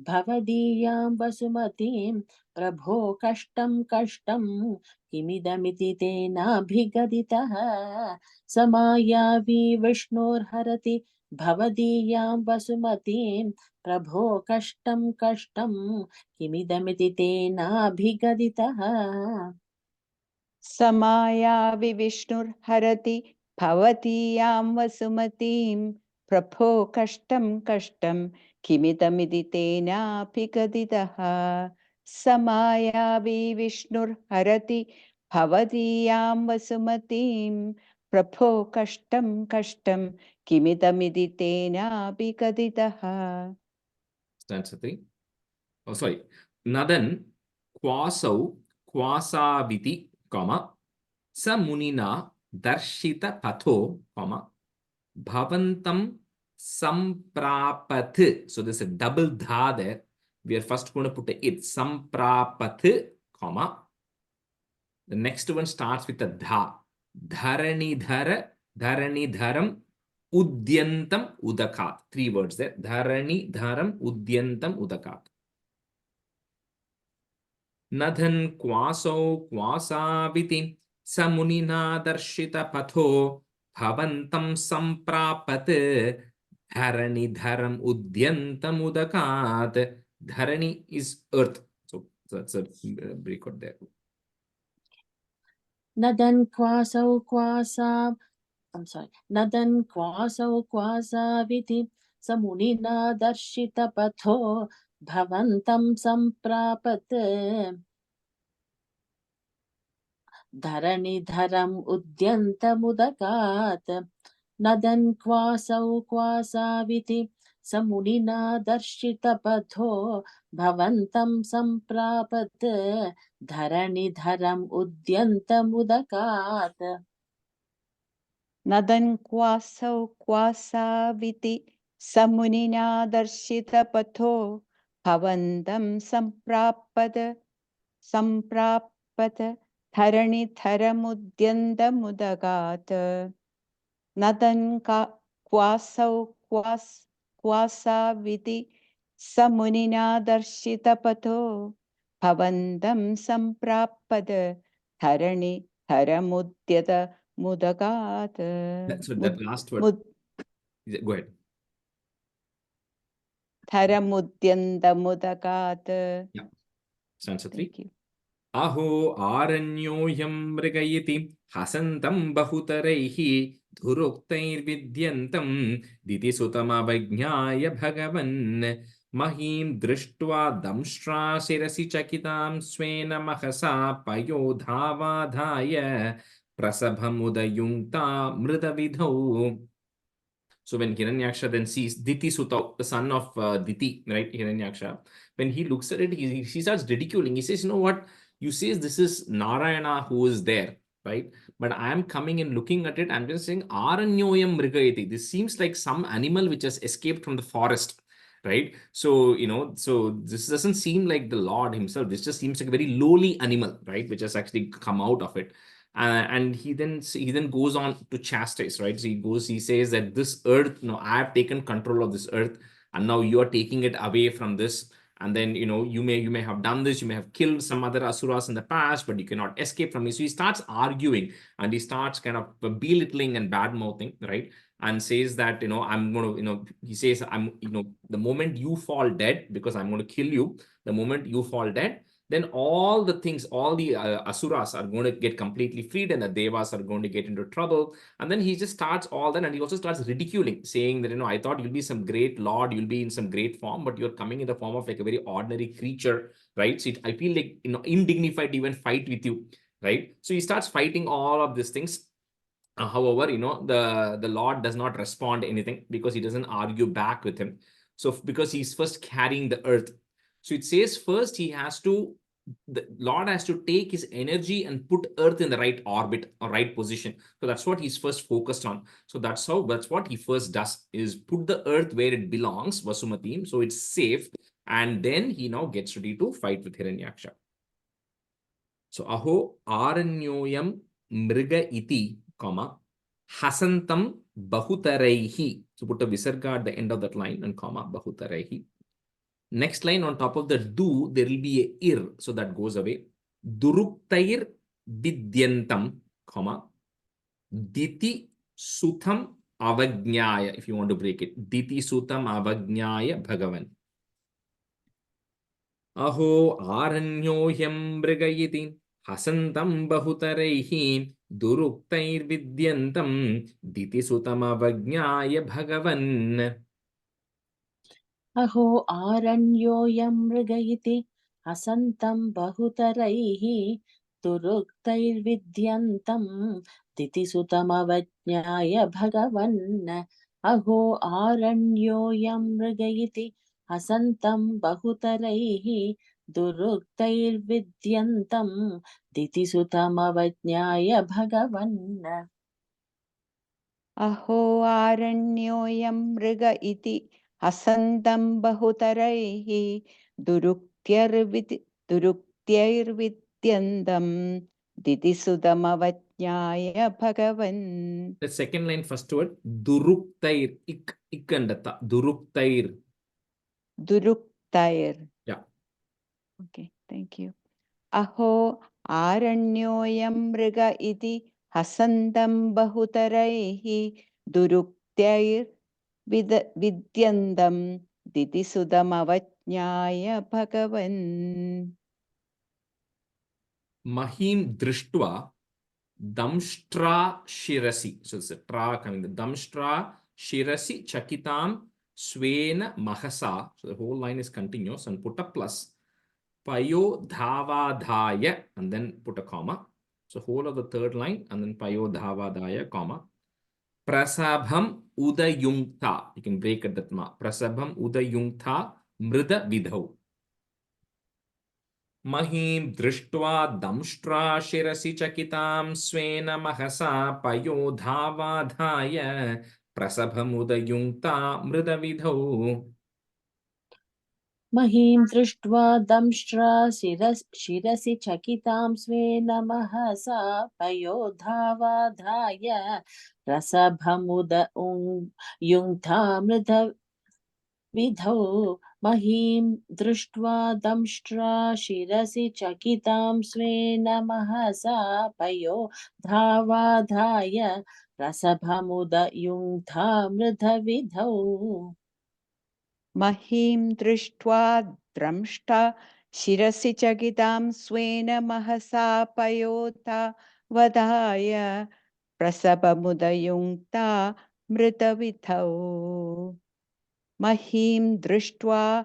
भवदीयां वसुमतीं प्रभो कष्टं कष्टं किमिदमिति तेनाभिगदितः समायावि विष्णोर्हरति भवदीयां वसुमतीं प्रभो कष्टं कष्टं किमिदमिति तेनाभिगदितः समायावि विष्णुर्हरति भवतीयां वसुमतीं प्रभो कष्टं कष्टं किमिदमिति तेनाभिगदितः समायावि विष्णुर्हरति भवतीयां वसुमतीं प्रभो कष्टं कष्टं किमिदमिति तेनाभिगदितः. Stanza 3. Oh, sorry. Nadan Kwasau Kwasaviti, comma, Samunina Darshita Patho, comma, Bhavantam Samprapath. So there's a double dha there. We are first going to put a it. Samprapath, comma. The next one starts with a dha. Dharanidhara, Dharanidharam, Udyantam Udakat. 3 words there. Dharanidharam, Udyantam Udakat. Nadhan Kwaso Kwasaviti Samunina Darshita Patho Bhavantam Samprapat Dharani Dharam Udyantam Udakat. Dharani is earth. So that's a break out there. नदन् क्वासौ क्वासा नदन् क्वासौ क्वासाविति समुनिना दर्शितपथो भवन्तं सम्प्रापत् धरणिधरम् उद्यन्तमुदकात् नदन् क्वासौ क्वासाविति समुनिना दर्शितपथो भवन्तं सम्प्रापत् धरणिधरम् उद्यन्तमुदकात् नदन् क्वासौ क्वासाविति समुनिना दर्शितपथो भवन्तं सम्प्रापत धरणिधरमुद्यन्तमुदगात् नदन् क्वासौ क्वासाविति समुनिना दर्शितपथो भवन्तं सम्प्रापत धरणिधरमुद्यन्तमुदगात्. So that last word. Go ahead. धरमुद्यन्तमुदगात्. Yeah. Stanza 3. Thank you. Aho aranyoyam mrigayiti hasantam bahutaraihi dhuruktairvidyantam diti sutamavajñāya bhagavan mahim drishtva damshra shirasi chakitam svena mahasa payodhavadhaya prasabhamudayungta mridavidhau. So when Hiranyaksha then sees Diti Sutta, the son of Diti, right, Hiranyaksha, when he looks at it, he starts ridiculing. He says, you know what? You say this is Narayana who is there, right? But I am coming and looking at it. I'm just saying, Aranyoyam Mrigayati. This seems like some animal which has escaped from the forest, right? So, so this doesn't seem like the Lord himself. This just seems like a very lowly animal, right? Which has actually come out of it. And he then goes on to chastise, right? So he says that this earth, I have taken control of this earth, and now you are taking it away from this. And then, you may have done this, you may have killed some other asuras in the past, but you cannot escape from me. So he starts arguing, and he starts kind of belittling and bad-mouthing, right? And says that, I'm going to, he says, the moment you fall dead, because I'm going to kill you, the moment you fall dead, then all the things, all the asuras are going to get completely freed, and the devas are going to get into trouble. And then he just starts all that, and he also starts ridiculing, saying that, I thought you'll be some great lord, you'll be in some great form, but you're coming in the form of like a very ordinary creature, right? So I feel like, indignified to even fight with you, right? So he starts fighting all of these things. However, the Lord does not respond anything, because he doesn't argue back with him. So because he's first carrying the earth. So it says first the Lord has to take his energy and put earth in the right orbit or right position. So that's what he's first focused on. So that's what he first does, is put the earth where it belongs, Vasumati, so it's safe. And then he now gets ready to fight with Hiranyaksha. So aho aranyoyam mriga iti, comma, hasantam bahutaraihi. So put a visarga at the end of that line and comma, bahutaraihi. Next line on top of the do, there will be a ir, so that goes away. Duruktair vidyantam, comma, diti sutham avajnaya, if you want to break it. Diti sutham avajnaya bhagavan. Aho aranyohyam mrigayiti hasantam bahutaraihi duruktair vidyantam diti sutam avajnaya bhagavan. Aho aranyoyam mrigayiti hasantam bahutaraihi duruktairvidyantam ditisutamavajnaya bhagavan. Aho aranyoyam mrigayiti hasantam bahutaraihi duruktairvidyantam ditisutamavajnaya bhagavan. Aho aranyoyam mriga iti hasantam bahutaraihi duruktairvidyandam ditisudamavajnaya bhagavan. The second line, first word, duruktair, ikandata, duruktair. Duruktair. Yeah. Okay, thank you. Aho aranyoyam mriga iti hasantam bahutaraihi duruktair vidyandam ditisudamavajnaya bhagavan. Mahim drishtva damshtra shirasi. So it's a tra coming. The damshtra shirasi chakitam swena mahasa. So the whole line is continuous, and put a plus. Payo dhavadhaya, and then put a comma. So whole of the third line, and then payo dhavadhaya, comma. Prasabham udayunkta. You can break at that ma. Prasabham udayunkta mrida vidhau. Mahim drishtva damshtra shirasi chakitam swena mahasa payo dhavadhaya prasabham udayunkta mrida vidhau. Mahim drishtva damshtra shirasi chakitam svena mahasa payodhavadhaya rasabhamuda yungta mridha vidhau. Mahim drishtva damshtra shirasi chakitam svena mahasa payodhavadhaya rasabhamuda yungta mridha vidhau. Mahim drishtva dramshta shirasi chakitam swena mahasa payota vadhaya prasabamudayunkta mritavithau. Mahim drishtva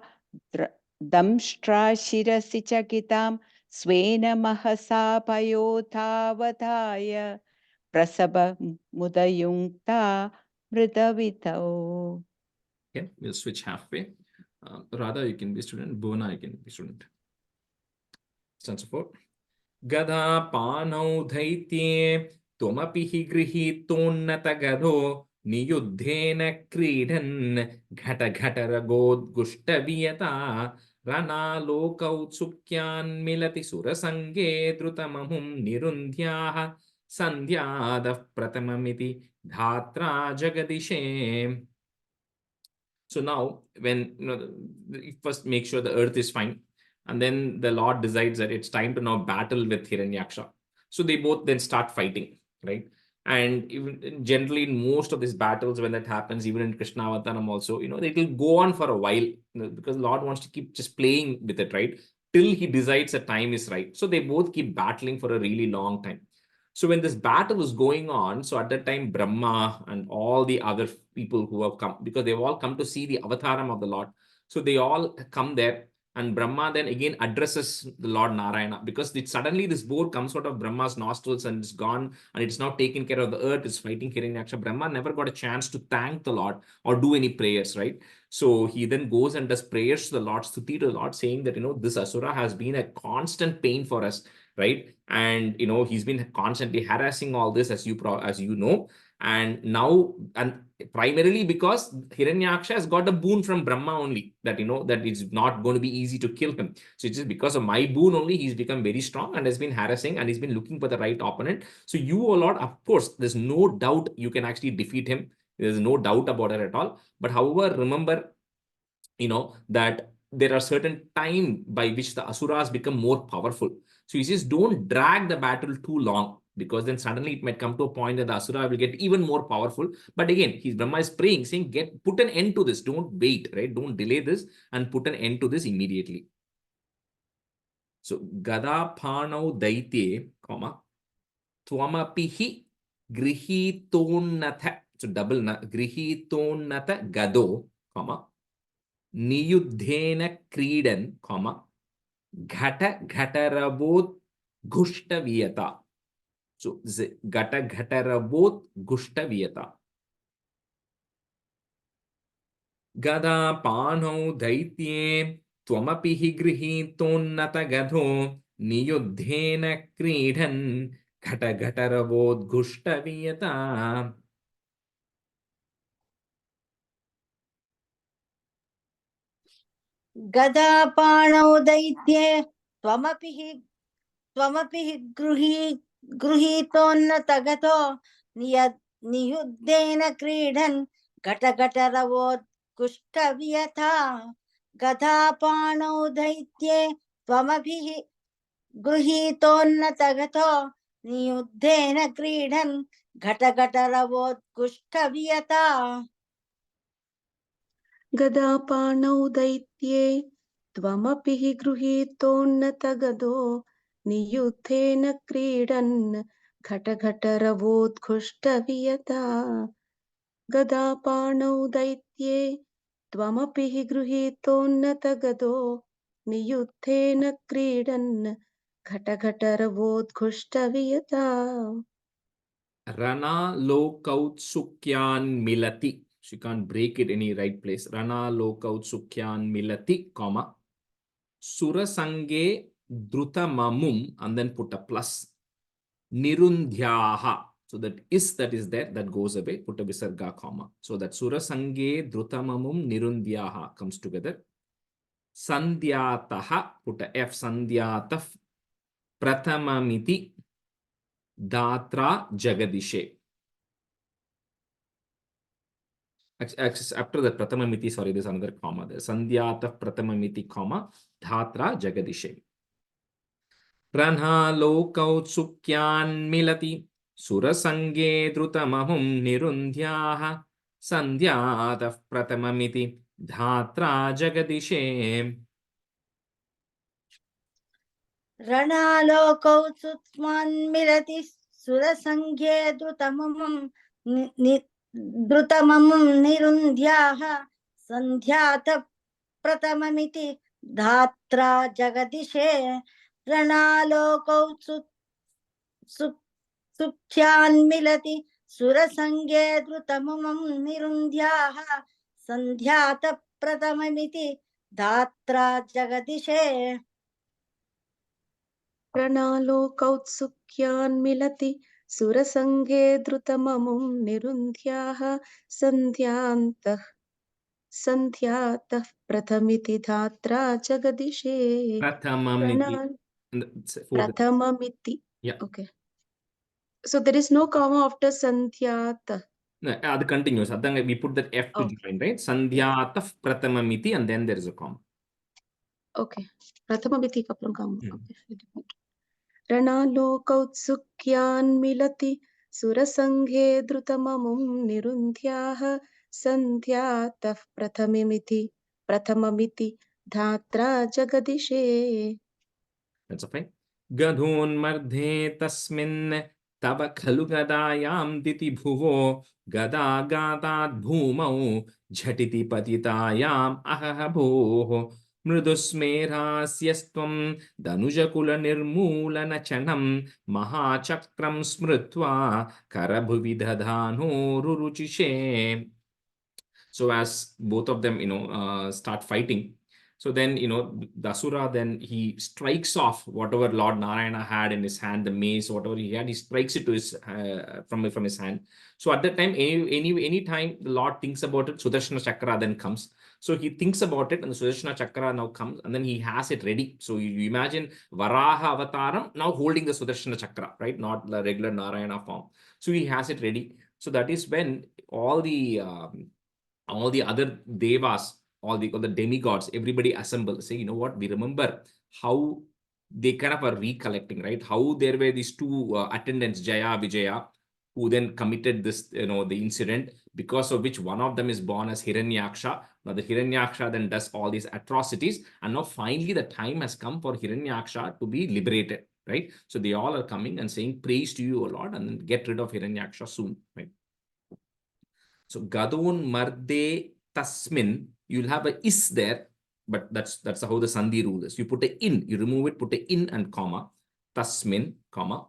damshtra shirasi chakitam swena mahasa payota vadhaya prasabamudayunkta mritavithau. Okay, we'll switch halfway. Radha, you can be student. Bhuvana, you can be student. Stanza 4. Gada panau dhaitye tomapi hi grihitonnata gado niyuddhena kridan ghata ghata ragod gustaviyata rana lokautsukyan milati surasange drutamahum nirundhyaha sandhyada pratamamiti dhatra jagadishe. So now, when you first make sure the earth is fine, and then the Lord decides that it's time to now battle with Hiranyaksha. So they both then start fighting, right? And even generally in most of these battles, when that happens, even in Krishna Avataram also, it will go on for a while, because Lord wants to keep just playing with it, right? Till he decides the time is right. So they both keep battling for a really long time. So when this battle is going on, so at that time, Brahma and all the other people who have come, because they've all come to see the avataram of the Lord. So they all come there, and Brahma then again addresses the Lord Narayana, because suddenly this boar comes out of Brahma's nostrils and it's gone, and it's now taking care of the earth, it's fighting Hiranyaksha. Brahma never got a chance to thank the Lord or do any prayers, right? So he then goes and does prayers to the Lord, stuti to the Lord, saying that, this Asura has been a constant pain for us, right? And, he's been constantly harassing all this, as you know. And now, and primarily because Hiranyaksha has got a boon from Brahma only, that, that it's not going to be easy to kill him. So it's just because of my boon only, he's become very strong and has been harassing, and he's been looking for the right opponent. So you, O Lord, of course, there's no doubt you can actually defeat him. There's no doubt about it at all. But however, remember, that there are certain time by which the Asuras become more powerful. So he says, don't drag the battle too long, because then suddenly it might come to a point that the Asura will get even more powerful. But again, Brahma is praying, saying, put an end to this. Don't wait, right? Don't delay this, and put an end to this immediately. So Gada Panau Daitye, Twamapihi Grihitonatha. So double Grihitonatha Gado, Niyuddhena Kridan, Ghata Ghatarabodh Gushtaviyata. So Gata Ghatarabodh Gushtaviyata. Gada Panau Daitye Twamapihi Grihitonnata Gadho Niyuddhena Kridan Ghata Ghatarabodh Gushtaviyata. Gada Panau Daitye Twamapi Gruhitonna Tagato Niyuddena Kridan Gata Ravod Kushtavyata. Gada Panau Daitye Twamapi Gruhitonna Tagato Niyuddena Kridan Gata Ravod Kushtavyata. Gadapanau daitye tvamapi gruhitonnatagado niyuddhena kridan ghataghataravodghustaviyata. Gadapanau daitye tvamapi gruhitonnatagado niyuddhena kridan ghataghataravodghustaviyata. Rana Lokautsukyan Milati. So you can't break it any right place. Rana Lokautsukyan Milati, Surasange Drutamamum, and then put a plus. Nirundhyaha. So that is there, that goes away. Put a visarga, So that Surasange Drutamamum Nirundhyaha comes together. Sandhyataha, put a F, Sandhyataf Pratamamiti Dhatra Jagadishe. After that Pratamamiti, sorry, there's another comma there. Sandhyataf Pratamamiti, Dhatra Jagadishe. Ranha Lokautsukyan Milati Surasange Drutamahum Nirundhyaha Sandhyataf Pratamamiti Dhatra Jagadishe. Rana Lokautsukyan Milati Surasangye Drutamamum Nirundhyaha Sandhyata Pratamamiti Dhatra Jagadishe. Ranalokautsukhyan milati Surasange Drutamamam Nirundhyaha Sandhyata Pratamamiti Dhatra Jagadishe. Pranalokautsukhyan milati Surasange Drutamamum Nirundhyaha Sandhyatah Prathamiti Dhatra Jagadishe. Prathamamiti. Yeah. Okay. So there is no comma after Sandhyatah. No, that continues. We put that F to join, right? Sandhyataf Pratamamiti, and then there is a comma. Okay. Prathamamiti kaplam comma. Okay. Ranalokautsukhyan milati Surasanghe Drutamamum Nirundhyaha Sandhyatah Prathamamiti Dhatra Jagadishe. That's okay. Gadhun Mardhe Tasmin Tava Khalu Gadayam Diti Bhuvo Gada Gatat Bhumau Jhatiti Patitayam Ahahabho Mridusmerhasyastvam Danujakula Nirmulana Chanam Mahachakram Smritva Karabhuvidhadhano Ruruchishe. So as both of them, start fighting, so then, the Asura, then he strikes off whatever Lord Narayana had in his hand, the mace, whatever he had, he strikes it to his from his hand. So at that time, any time the Lord thinks about it, Sudarshana Chakra then comes. So he thinks about it, and the Sudarshana Chakra now comes, and then he has it ready. So you imagine Varaha Avataram now holding the Sudarshana Chakra, right? Not the regular Narayana form. So he has it ready. So that is when all the other devas, all the demigods, everybody assemble, say, you know what, we remember how they kind of are recollecting, right? How there were these two attendants, Jaya, Vijaya, who then committed this, the incident, because of which one of them is born as Hiranyaksha. Now the Hiranyaksha then does all these atrocities, and now finally the time has come for Hiranyaksha to be liberated, right? So they all are coming and saying, praise to you, O Lord, and then get rid of Hiranyaksha soon, right? So Gadon Marde Tasmin, you'll have a is there, but that's how the Sandhi rule is. You put a in, you remove it, put a in and comma. Tasmin, comma.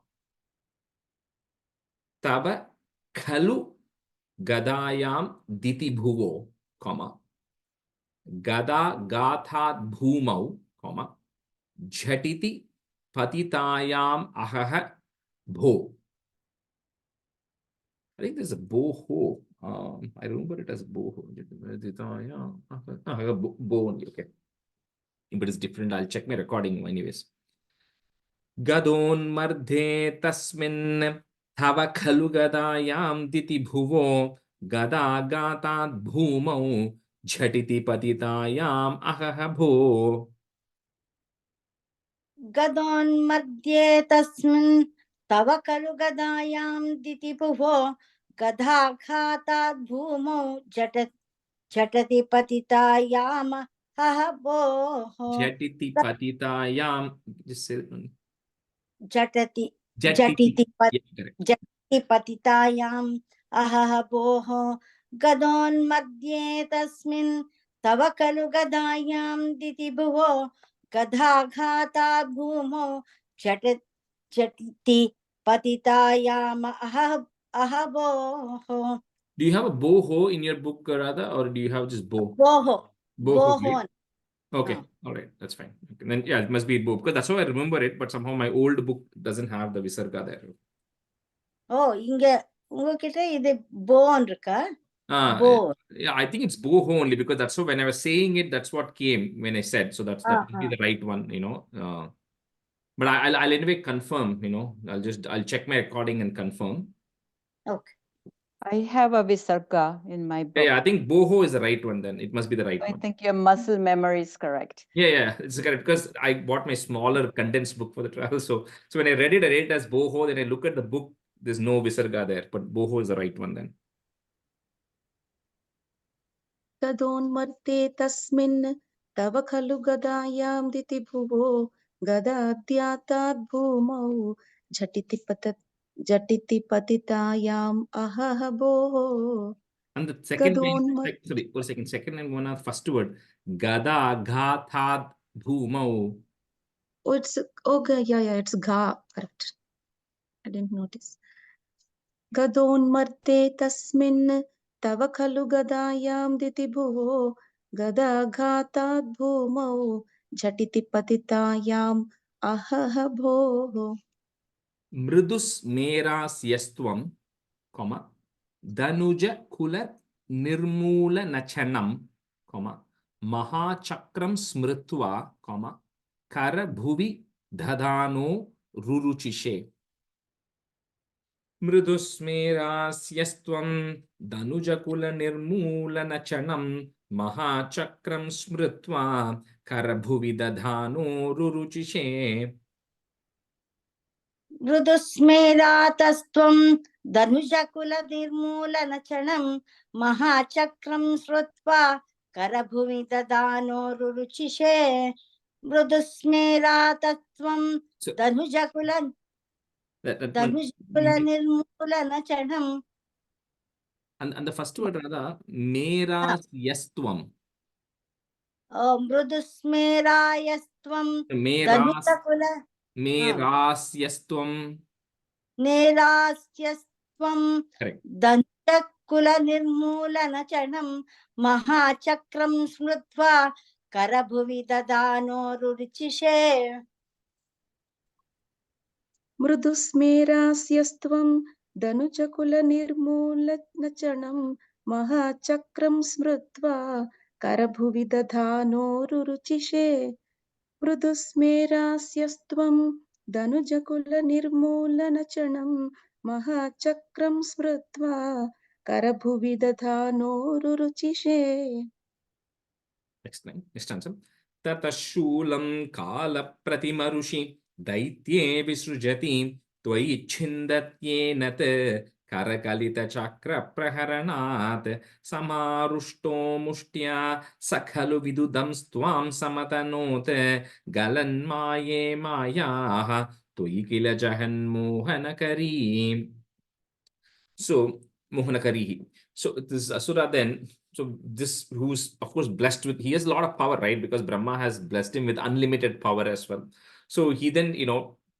Taba Khalu Gadayam Diti Bhuvo, comma. Gada Gathat Bhumau, comma. Jhatiti Patitayam Ahaha Bho. I think there's a boho. I remember it as boho. Bo only, okay. But it's different. I'll check my recording anyways. Gadon Mardhe Tasmin Thava Khalu Gadayam Diti Bhuvo Gada Gatat Bhumau Jhatiti Patitayam Ahaha Bho. Gadon madhye tasmin tava kalu gadayam diti bhuvo gadha ghatat bhumau jhatati patitayam ahabo. Jhatiti Patitayam. Just say it. Jhatati Jhatiti. Yeah, correct. jhatati patitayam ahabo. Gadon madhye tasmin tava kalu gadayam diti bhuvo gadha ghatat bhumau jhatati patitayam ahabo. Do you have a boho in your book, Radha, or do you have just bo? Boho. Boho, Boho. right? Okay, all right, that's fine. Okay. Then yeah, it must be bo, because that's how I remember it, but somehow my old book doesn't have the visarga there. Oh, இங்க உங்ககிட்ட இது phone இருக்கா? Bo. Yeah, I think it's boho only, because that's how when I was saying it, that's what came when I said. So that must be the right one, but I'll anyway confirm, I'll check my recording and confirm. Okay. I have a visarga in my book. Yeah, I think boho is the right one then. It must be the right I one. think your muscle memory is correct. Yeah, it's correct, because I bought my smaller condensed book for the travel. So when I read it as boho, then I look at the book, there's no visarga there, but boho is the right one then. तदोन्मत्ते तस्मिन् तव खलु गदायां दिति भुवो गदाद्याताद् भूमौ झटिति पतितायाम् अहह भोः. And the second line, Gadonmat- sorry, for a second, second line, one of first word, Gada Ghathad Bhumau. Oh, it's okay. Yeah, it's ga. Correct. I didn't notice. गदोन्मर्ते तस्मिन् तव खलु गदायां दिति भुवो गदाघाताद् भूमौ झटिति पतितायाम् अहह भोः. Mridus Meras Yastvam, comma, Danuja Kula Nirmula Nachanam, comma, Mahachakram Smritva, comma, Kara Bhuvi Dhadano Ruruchishe. Mridusmerasyastvam Danujakula Nirmula Nachanam Mahachakram Smritva Karabhuvi Dadhano Ruruchishe. मृदुस्मेरातस्त्वं धनुजकुलनिर्मूलनचनं महाचक्रं श्रुत्वा करभुवि ददानो रुरुचिषे. मृदुस्मेरातस्त्वं धनुजकुलनिर्मूलनचनं. And the first word, Radha, Merasyastvam. मृदुस्मेरायस्त्वं धनुजकुल Merasyastvam. नेरास्यस्त्वं Correct. कुलनिर्मूलनचनं महाचक्रं स्मृत्वा करभुवि ददानो रुचिषे मृदुस्मेरास्यस्त्वं धनुजकुलनिर्मूलनचनं महाचक्रं स्मृत्वा करभुवि दधानोरुचिषे मृदुस्मेरास्यस्त्वं धनुजकुलनिर्मूलनचनं महाचक्रं स्मृत्वा करभुवि दधानोरुचिषे. Next line, next answer. Tatashulam kala pratimarushi daitye visrujati tvai chindatyena karakalita chakra praharanat samarushto mushtya sakhalu vidudam stvam samatanot galan maye mayaha tvai kila jahan mohanakari. So Mohanakarihi. So this Asura then, so this who's of course blessed with, he has a lot of power, right? Because Brahma has blessed him with unlimited power as well. So he then,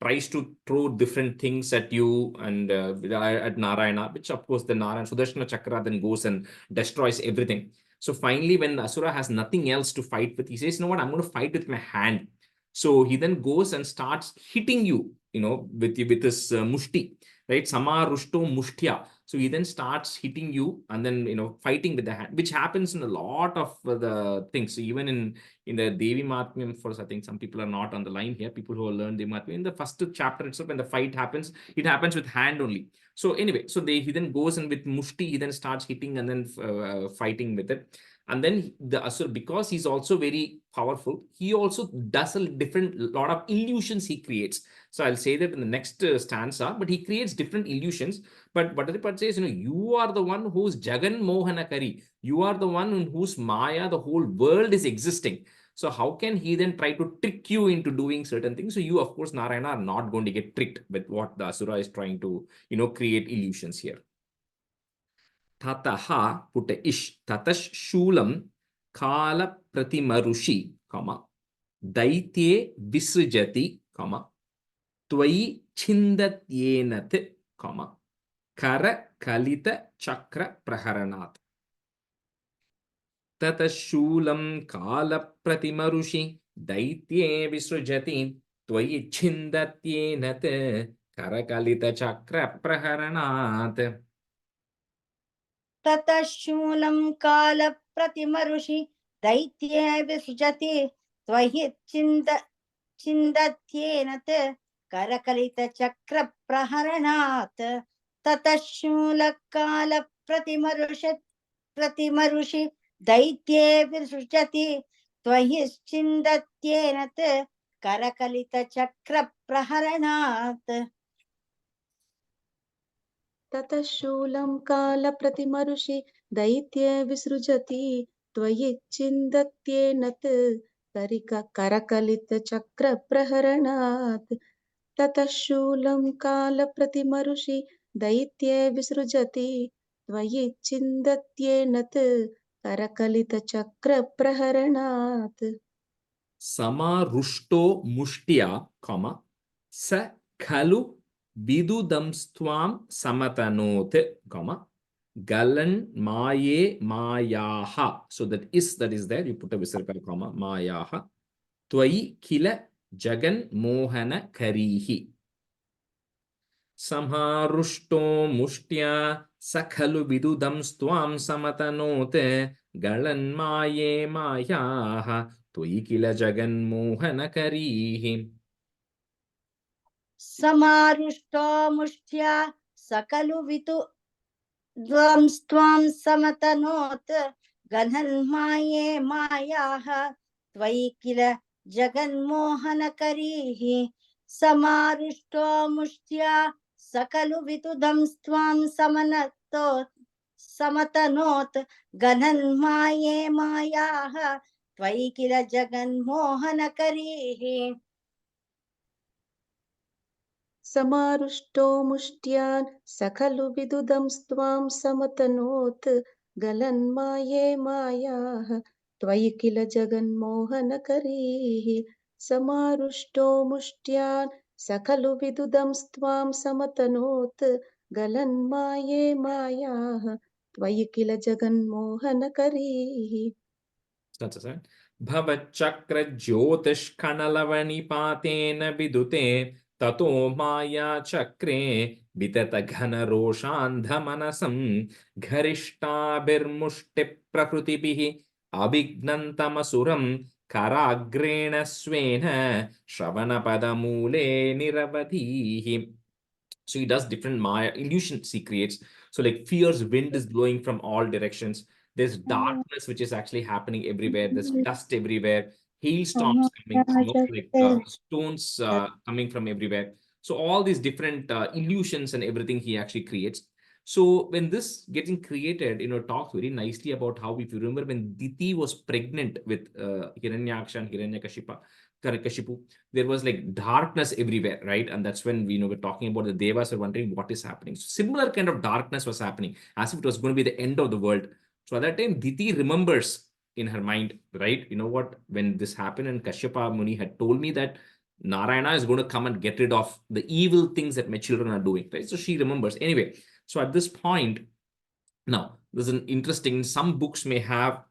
tries to throw different things at you and at Narayana, which of course the Narayana Sudarshana Chakra then goes and destroys everything. So finally, when the Asura has nothing else to fight with, he says, you know what, I'm going to fight with my hand. So he then goes and starts hitting you, with this mushti. Right, Samarushto Mushtya. So he then starts hitting you and then fighting with the hand, which happens in a lot of the things. So even in the Devi Mahatmyam, of course, I think some people are not on the line here. People who have learned Devi Mahatmyam, in the first chapter itself, when the fight happens, it happens with hand only. So anyway, so he then goes and with Mushti, he then starts hitting and then fighting with it. And then the Asura, because he's also very powerful, he also does a lot of illusions he creates. So I'll say that in the next stanza, but he creates different illusions. But Bhattacharya says, you are the one who's Jagan Mohanakari. You are the one in whose Maya the whole world is existing. So how can he then try to trick you into doing certain things? So you, of course, Narayana, are not going to get tricked with what the Asura is trying to, create illusions here. Tataha, put a ish, tatash shulam kala pratimarushi, comma, daitye visrijati, comma, tvai chindatyenat, comma, kara kalita chakra praharanat. Tatashulam kala pratimarushi daitye visrujati tvai chindatyenat kara kalita chakra praharanat. ततः शूलं कालप्रतिमऋषि दैत्ये विसृजति त्वयि छिन्दत्येन करकलितचक्रप्रहरणात् ततः शूलकालप्रतिमऋषि दैत्ये विसृजति त्वयि छिन्दत्येन करकलितचक्रप्रहरणात्. ततः शूलं कालप्रतिमऋषि दैत्ये विसृजति त्वयि छिन्दत्येन करकलितचक्रप्रहरणात् ततः शूलं कालप्रतिमऋषि दैत्ये विसृजति त्वयि छिन्दत्येन करकलितचक्रप्रहरणात्. Samarushto mushtya, comma, sa khalu vidudamstvam samatanot, comma, galan maye mayaha. So that is there, you put a visarga, comma, mayaha. Tvai kila jagan mohana karihi. Samharushto mushtya sakhalu vidudam stvam samatanote galan maye mayaha tvai kila jagan mohanakarihi. Samarushto mushtya sakalu vidudam stvam samatanot galan maye mayaha tvai kila jagan mohanakarihi. Samarushto mushtya sakalu vidudam stvam samatanot galan maye mayaha tvai kila jagan mohanakarihi. समारुष्टो मुष्ट्यान् सकलु विदुदं स्त्वां समतनोत् गलन्माये मायाः त्वयि किल जगन्मोहनकरीः समारुष्टो मुष्ट्यान् सकलु विदुदं स्त्वां समतनोत् गलन्माये मायाः त्वयि किल जगन्मोहनकरीः. That's right. Bhavachakra jyotishkanalavanipatena vidute tato maya chakre vitata ghana roshandhamanasam gharishtabirmushti prakrutibihi avignantamasuram karagrena swena shravanapadamule niravadhihi. So he does different Maya illusions he creates. So like fierce wind is blowing from all directions. There's darkness which is actually happening everywhere. There's dust everywhere. Hailstorms coming, like stones coming from everywhere. So all these different illusions and everything he actually creates. So when this getting created, talks very nicely about how, if you remember, when Diti was pregnant with Hiranyaksha and Hiranyakashipu, there was like darkness everywhere, right? And that's when we're talking about the Devas are wondering what is happening. So similar kind of darkness was happening, as if it was going to be the end of the world. So at that time, Diti remembers in her mind, right? You know what? When this happened, and Kashyapa Muni had told me that Narayana is going to come and get rid of the evil things that my children are doing, right? So she remembers. Anyway, so at this point, now there's an interesting, some books may have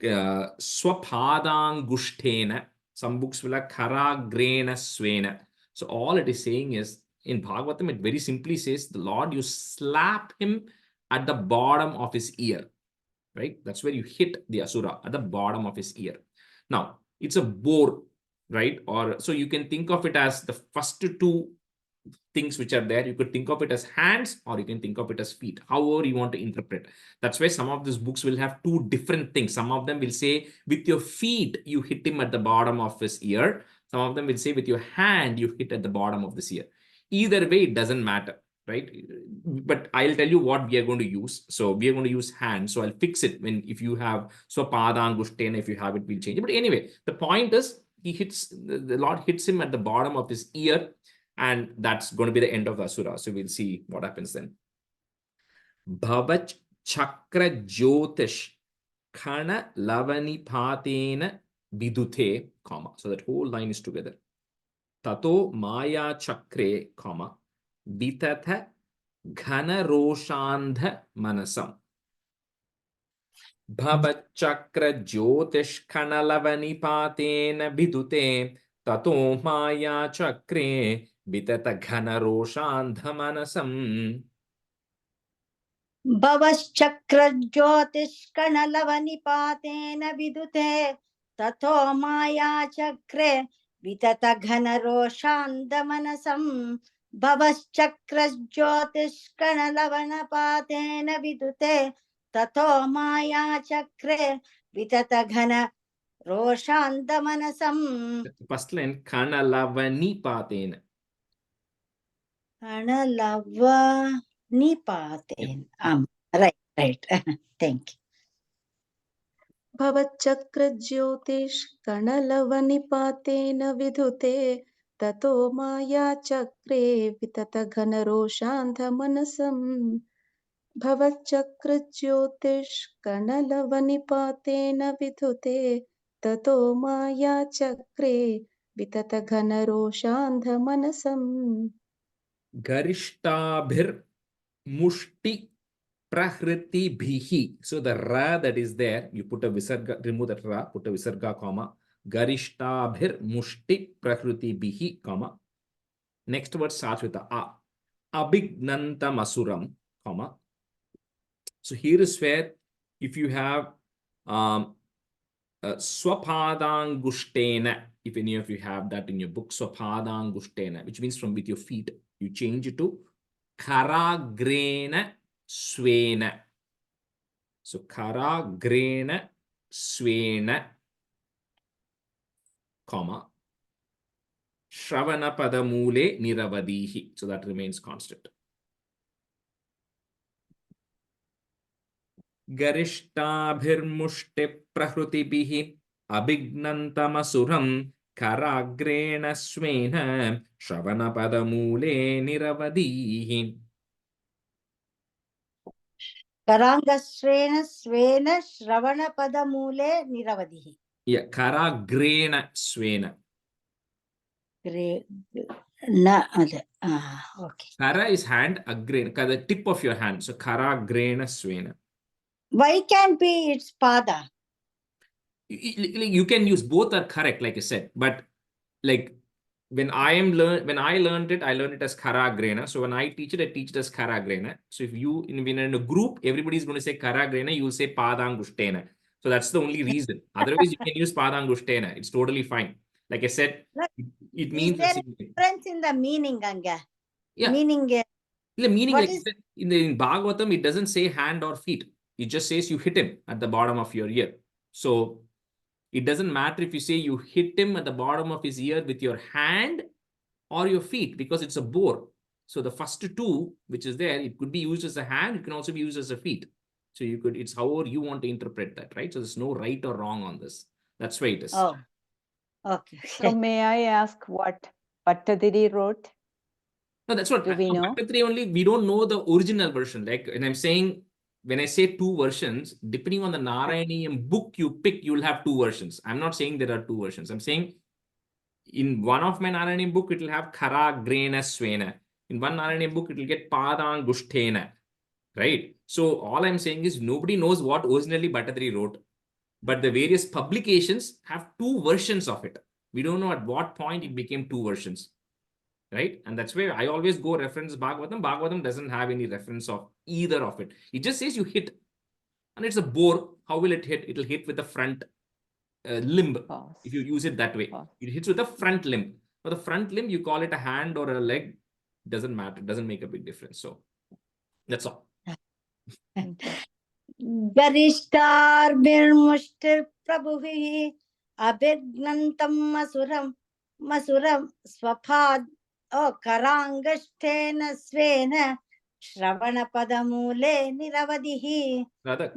swapadangushtena, some books will have karagrena swena. So all it is saying is, in Bhagavatam, it very simply says, the Lord, you slap him at the bottom of his ear, right? That's where you hit the Asura, at the bottom of his ear. Now, it's a boar, right? Or so you can think of it as the first two things which are there. You could think of it as hands, or you can think of it as feet, however you want to interpret. That's why some of these books will have two different things. Some of them will say, with your feet, you hit him at the bottom of his ear. Some of them will say, with your hand, you hit at the bottom of this ear. Either way, it doesn't matter, right? But I'll tell you what we are going to use. So we are going to use hand. So I'll fix it if you have swapadangushtena, if you have it, we'll change it. But anyway, the point is, the Lord hits him at the bottom of his ear, and that's going to be the end of the Asura. So we'll see what happens then. Bhavach chakra jyotish khana lavani patena vidute, comma. So that whole line is together. Tato maya chakre, comma, vitatha ghana roshandha manasam. Bhavachakra jyotish kanalavani patena vidute tato maya chakre vitata ghana roshandhamanasam. भवश्चक्रज्योतिष्कणलवनिपातेन विदुते ततो माया चक्रे वितत घनरोषान्दमनसम् भवश्चक्रज्योतिष्कणलवनपातेन विदुते ततो माया चक्रे वितत घनरोषान्दमनसम्. First line, kanalavani patena. Kanalava-nipaten. Right. Thank you. भवच्चक्रज्योतिष्कणलवनिपातेन विधुते ततो मायाचक्रे विततघनरोषान्धमनसम्. भवच्चक्रज्योतिष्कणलवनिपातेन विधुते ततो मायाचक्रे विततघनरोषान्धमनसम्. Garishtabhir mushti prahriti bhihi. So the ra that is there, you put a visarga, remove that ra, put a visarga, comma. Garishtabhir mushti prahriti bhihi, comma. Next word starts with a a. Abhignantam asuram, comma. So here is where, if you have swapadangushtena, if any of you have that in your book, swapadangushtena, which means from with your feet, you change it to karagrena swena. So karagrena swena, comma, shravana padamule niravadihi. So that remains constant. Garishtabhirmushti prahrutibihi abhignantamasuram karagrena swena shravana padamule niravadihi. Karangasvena svena shravana padamule niravadihi. Yeah, karagrena swena. Okay. Kara is hand, agrena, the tip of your hand. So kara, grena, swena. Why can't be it's pada? You can use both are correct, like I said, but like when I learned it, I learned it as kara grena. So when I teach it as kara grena. So if you when in a group, everybody's going to say kara grena, you will say padangushtena. So that's the only reason. Otherwise, you can use padangushtena. It's totally fine. Like I said, it Is means the there a same thing. difference in the meaning, Anga? Yeah. Meaning, The meaning, what like is in Bhagavatam, it doesn't say hand or feet. It just says you hit him at the bottom of your ear. So it doesn't matter if you say you hit him at the bottom of his ear with your hand or your feet, because it's a bore. So the first two, which is there, it could be used as a hand. It can also be used as a feet. So it's however you want to interpret that, right? So there's no right or wrong on this. That's why it is. Oh, okay. So may I ask what Bhattadiri wrote? No, that's what Do we know? only we don't know the original version. Like, and I'm saying, when I say two versions, depending on the Narayaneeyam book you pick, you'll have two versions. I'm not saying there are two versions. I'm saying in one of my Narayaneeyam book, it will have Kara Grena Swena. In one Narayaneeyam book, it will get Padang Gushtena. Right? So all I'm saying is nobody knows what originally Bhattadiri wrote, but the various publications have two versions of it. We don't know at what point it became two versions. Right? And that's where I always go reference Bhagavatam. Bhagavatam doesn't have any reference of either of it. It just says you hit. And it's a bore. How will it hit? It'll hit with the front limb. Pause. If you use it that way. It hits with the front limb. For the front limb, you call it a hand or a leg. Doesn't matter. It doesn't make a big difference. So that's all. Garishtarmirmushtir prabhuhi abhignantam masuram swapad karangashtena svena shravana padamule niravadihi. Rather,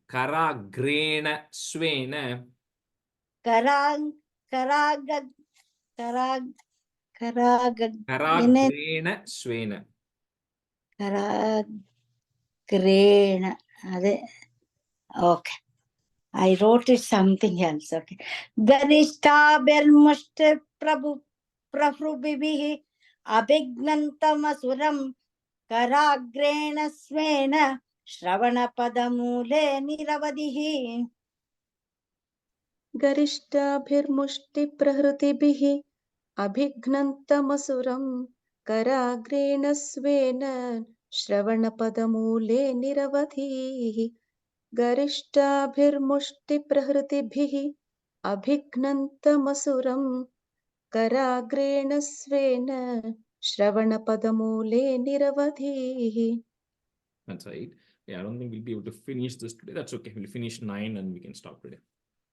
kara grena swena. Karag Kara grena swena. Grena. Okay. I wrote it something else. Okay. Garishta Bermushte Prabhubihi Abhignantamasuram Karagrena Svena Shravana Padamule Niravadihi. गरिष्ठाभिर्मुष्टिप्रहृतिभिः अभिघ्नन्तमसुरं कराग्रेण स्वेन श्रवणपदमूले निरवधिः गरिष्ठाभिर्मुष्टिप्रहृतिभिः अभिघ्नन्तमसुरं कराग्रेण स्वेन श्रवणपदमूले निरवधिः. That's right. Yeah, I don't think we'll be able to finish this today. That's okay. We'll finish 9 and we can stop today.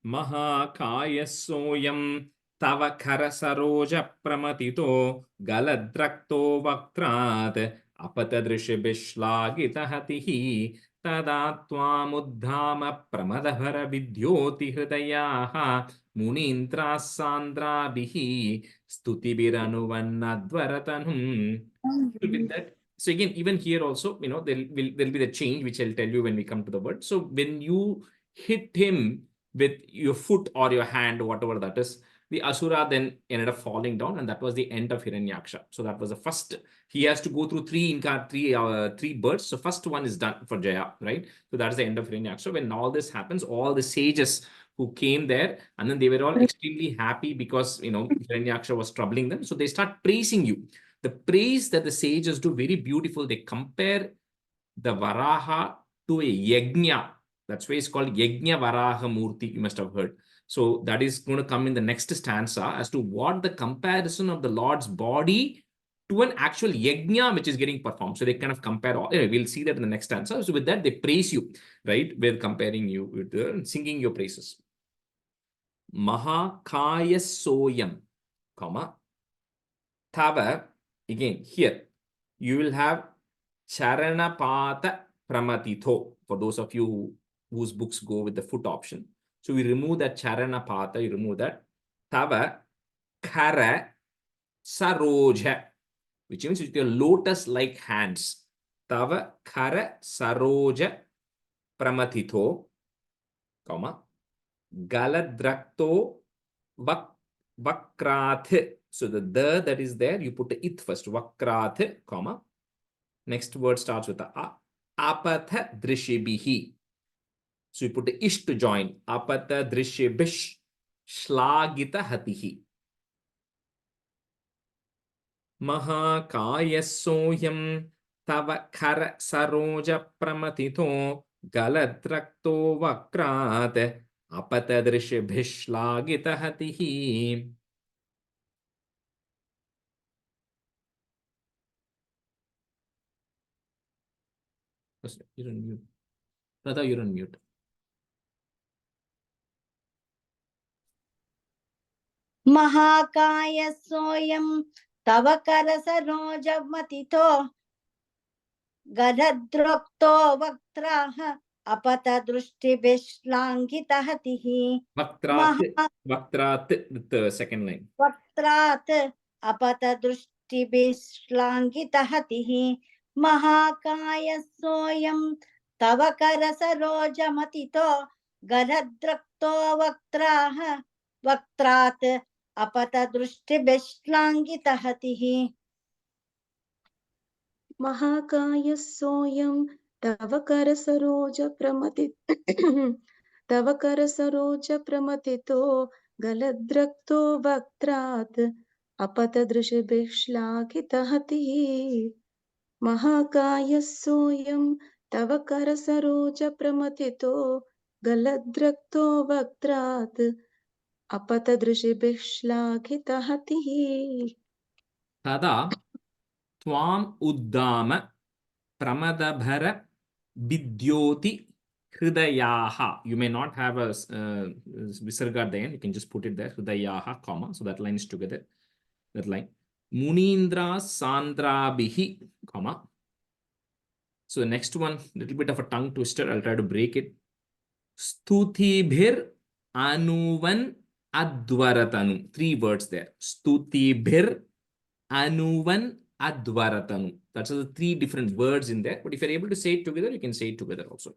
Mahakaya soyam tava kara saroja pramatito galadrakto vaktrat apatadrishabhishlagita hatihi tadatvamuddhama pramadavara vidyoti hridayaha munintra sandrabihi stutibiranuvanadvaratanum. With that, so again, even here also, there'll be the change, which I'll tell you when we come to the word. So when you hit him with your foot or your hand, or whatever that is, the Asura then ended up falling down, and that was the end of Hiranyaksha. So that was the first. He has to go through three births. So first one is done for Jaya, right? So that's the end of Hiranyaksha. When all this happens, all the sages who came there, and then they were all extremely happy because Hiranyaksha was troubling them. So they start praising you. The praise that the sages do, very beautiful. They compare the Varaha to a Yajna. That's why it's called Yajna Varaha Murti, you must have heard. So that is going to come in the next stanza as to what the comparison of the Lord's body to an actual Yajna which is getting performed. So they kind of compare all. Anyway, we'll see that in the next stanza. So with that, they praise you, right? We're comparing you with singing your praises. Mahakaya soyam, comma, Tava. Again, here, you will have Charanapata Pramatito, for those of you whose books go with the foot option. So we remove that Charanapata, you remove that. Tava Kara Saroja, which means with your lotus-like hands. Tava Kara Saroja Pramatito, comma, Galadrakto Vakrath So the that is there, you put the it first. Vakrat, comma. Next word starts with a a. Apatha drishibihi. So you put the ish to join. Apatha drishibish shlagita hatihi. Mahakayasoyam tava kara saroja pramatito galadrakto vakrat apata drishabhishlagita hatihi. You're on mute. Radha, you're on mute. Mahakaya soyam tava karasarojam matito gadadrokto vaktraha apata drushti vishlangita hatihi. Vaktrat, the second line. Vaktrat apata drushti vishlangita hatihi. Mahakaya soyam tava karasarojam matito gadadrokto vaktraha Vaktrat apata drushti vishlangita hatihi. महाकाय सोऽयं तव करसरोज प्रमथि तव करसरोज प्रमथितो गलद्रक्तो वक्त्रात् अपतदृशिभिः श्लाघितहतिः महाकाय सोऽयं तव करसरोज प्रमथितो गलद्रक्तो वक्त्रात् अपतदृशिभिः श्लाघितहतिः Tada Twam Uddama Pramadabhara Vidyoti Hridayaha. You may not have a visarga at the end. You can just put it there. Hridayaha, comma. So that line is together. That line. Munindra Sandrabihi, comma. So the next one, little bit of a tongue twister. I'll try to break it. Stutibhir Anuvan Advaratanu. 3 words there. Stutibhir Anuvan Advaratanu. That's the 3 different words in there. But if you're able to say it together, you can say it together also.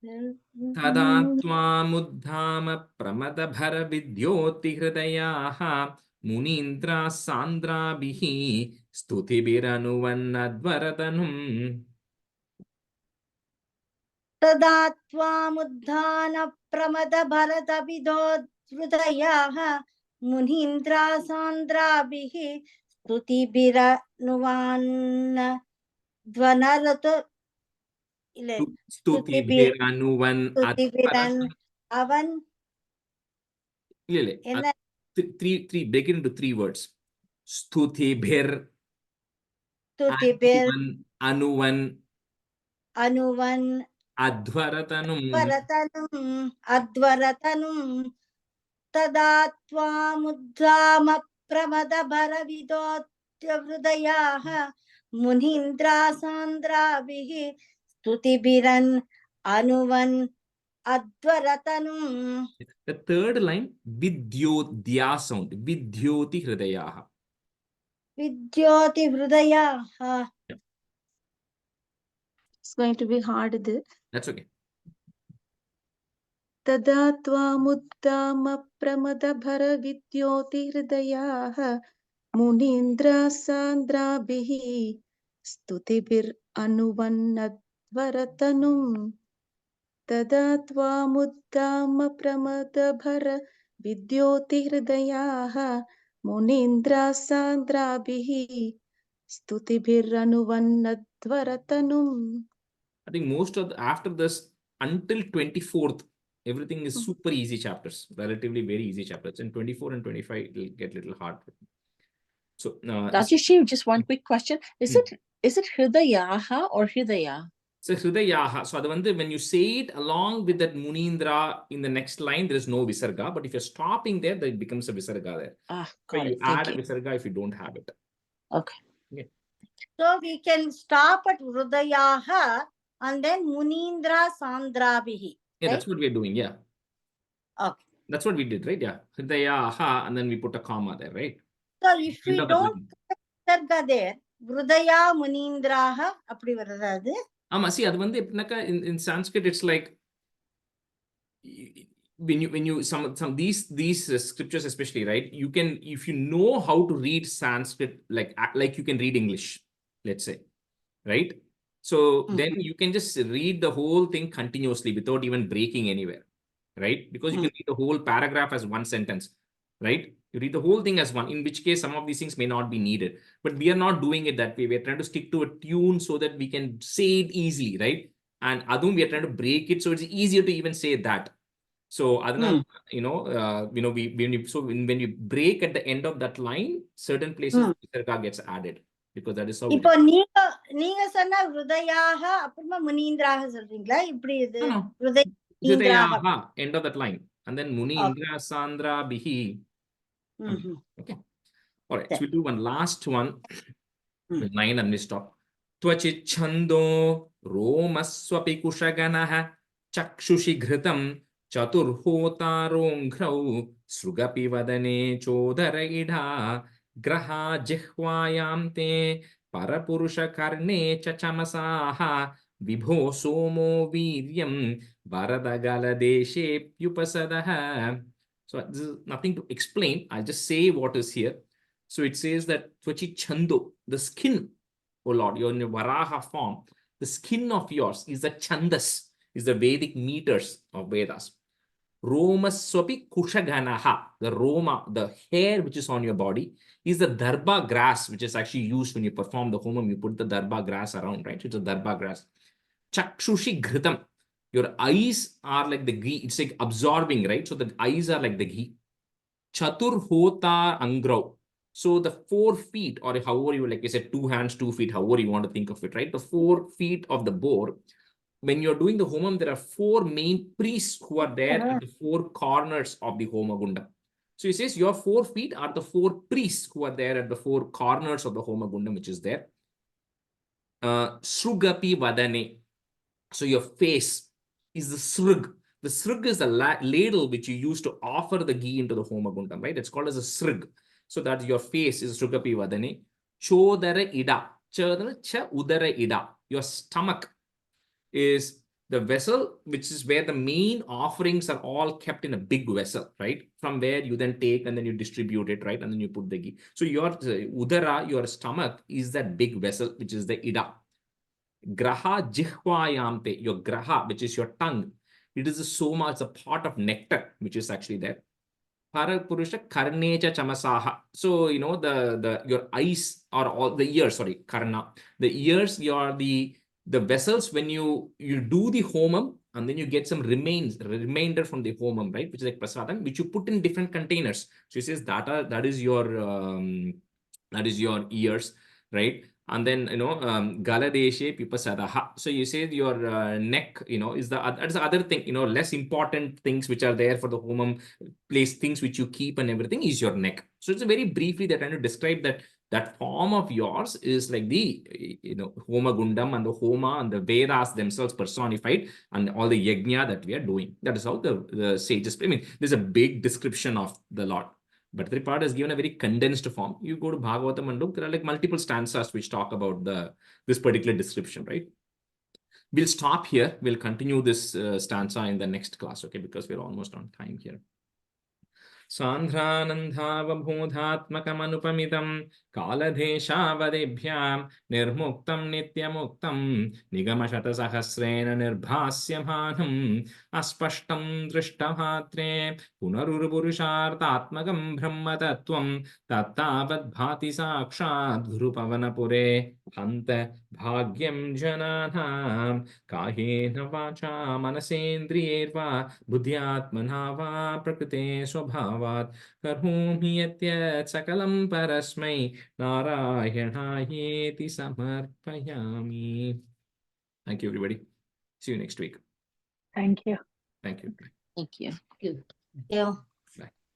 Tada Twamuddhama Pramadabhara Vidyoti Hridayaha Munindra Sandra Bihi Stutibhiranuvan Advaratanum. Tada tvamuddhana pramada bharata vidod hrudayaha munindra sandrabihi stutibhiranuvan dvanarata Stutibhiranuvan stutibhiran avan Advaratanum. Three, break it into 3 words. Stutibhir stutibhir Anuvan anuvan Advaratanum. advaratanum tada tvamuddhama pramada bhara vidod hrudayaha munindra sandrabihi stutibhiran anuvan advaratanum. The third line, Vidyodya sound. Vidyoti Hridayaha. Vidyoti hrudayaha. It's going to be hard this. That's okay. तदा त्वामुत्ताम प्रमदभर विद्योति हृदयाः मुनीन्द्रासान्द्राभिः स्तुतिभिरनुवन्नध्वरतनुम् तदा त्वामुत्ताम प्रमदभर विद्योति हृदयाः मुनीन्द्रासान्द्राभिः स्तुतिभिरनुवन्नध्वरतनुम्. I think most of after this, until 24th, everything is super easy chapters, relatively very easy chapters. And 24 and 25, it will get a little hard. So, Rajesh, just one quick question. Is it Hridayaha or Hridaya? So Hridayaha. So when you say it along with that Munindra in the next line, there is no visarga. But if you're stopping there, then it becomes a visarga there. Got so you it. add Thank a visarga if you don't have it. Okay. So we can stop at hrudayaha and then munindra sandrabihi. Yeah, right? that's what we're doing. Yeah. Okay. That's what we did, right? Yeah. Hridayaha, and then we put a comma there, right? So if we End of the don't line. put visarga there, hrudaya munindraha appadi varada. See, in Sanskrit, it's like when you some these scriptures especially, right? You can, if you know how to read Sanskrit like you can read English, let's say, right? So then you can just read the whole thing continuously without even breaking anywhere, right? Because you can read the whole paragraph as one sentence, right? You read the whole thing as one, in which case some of these things may not be needed. But we are not doing it that way. We are trying to stick to a tune so that we can say it easily, right? And Adum, we are trying to break it so it's easier to even say that. So Adana, we when you break at the end of that line, certain places Visarga gets added, because that is how. இப்போ நீங்க சொன்ன ஹிருதயாக அப்புறமா முனீந்திராக சொல்றீங்களா? இப்படி இது Hridayaha, end of that line, and then Muni Indra Sandra Bihi. Okay. All right. So we do one last one. Line and we stop. Tvachit chando romaswapi kushaganaha chakshushi ghritam chaturhotaronghrau srugapi vadane chodara idha graha jihvayam te parapurusha karne chachamasaha vibho somo viryam varadagala deshe pyupasadaha. So this is nothing to explain. I'll just say what is here. So it says that Tvachi Chando, the skin, oh Lord, you're in your Varaha form. The skin of yours is the Chandas, is the Vedic meters of Vedas. Romaswapi Kushaganaha, the Roma, the hair which is on your body, is the Darba grass, which is actually used when you perform the Homam. You put the Darba grass around, right? It's a Darba grass. Chakshushi Ghritam, your eyes are like the ghee. It's like absorbing, right? So the eyes are like the ghee. Chatur Hota Angrau. So the 4 feet, or however you, like I said, 2 hands, 2 feet, however you want to think of it, right? The 4 feet of the boar. When you're doing the homam, there are 4 main priests who are there at the 4 corners of the Homa Gunda. So he says your 4 feet are the 4 priests who are there at the 4 corners of the Homa Gunda, which is there. Srugapi Vadane. So your face is the srug. The srug is the ladle which you use to offer the ghee into the Homa Gundam, right? It's called as a srug. So that your face is Srugapi Vadane. Chodara Ida. Chodara Cha Udara Ida. Your stomach is the vessel, which is where the main offerings are all kept in a big vessel, right? From where you then take and then you distribute it, right? And then you put the ghee. So your Udara, your stomach, is that big vessel, which is the Ida. Graha Jihvayamte, your Graha, which is your tongue. It is a soma, it's a part of nectar, which is actually there. Parapurusha Karnecha Chamasaha. So, you know, your eyes are all the ears, sorry, Karna. The ears, the vessels when you do the homam, and then you get some remainder from the homam, right? Which is like prasadam, which you put in different containers. So he says that is your ears, right? And then, you know, Galadeshe Pipasadaha. So you say your neck, you know, is that's the other thing, you know, less important things which are there for the homam place, things which you keep and everything is your neck. So it's a very briefly they're trying to describe that form of yours is like the, you know, Homa Gundam and the Homa and the Vedas themselves personified and all the yajna that we are doing. That is how the sages, I mean, there's a big description of the Lord. But Tripada is given a very condensed form. You go to Bhagavatam and look, there are like multiple stanzas which talk about this particular description, right? We'll stop here. We'll continue this stanza in the next class, okay? Because we're almost on time here. Sandhranandhavabodhatmakamanupamitam kaladeshavadebhyam nirmuktam nityamuktam nigamashatasahasrena nirbhasyamanam aspashtam drishtavatre punarurupurushartatmakam brahmatattvam tattavad bhati sakshat gurupavanapure hanta bhagyam jananam kahena vacha manasendriyerva buddhyatmana va prakrite swabhava Karhomi yatyat sakalam parasmai Narayanaayeti samarpayami. Thank you, everybody. See you next week. Thank you. Thank you. Thank you. Yeah.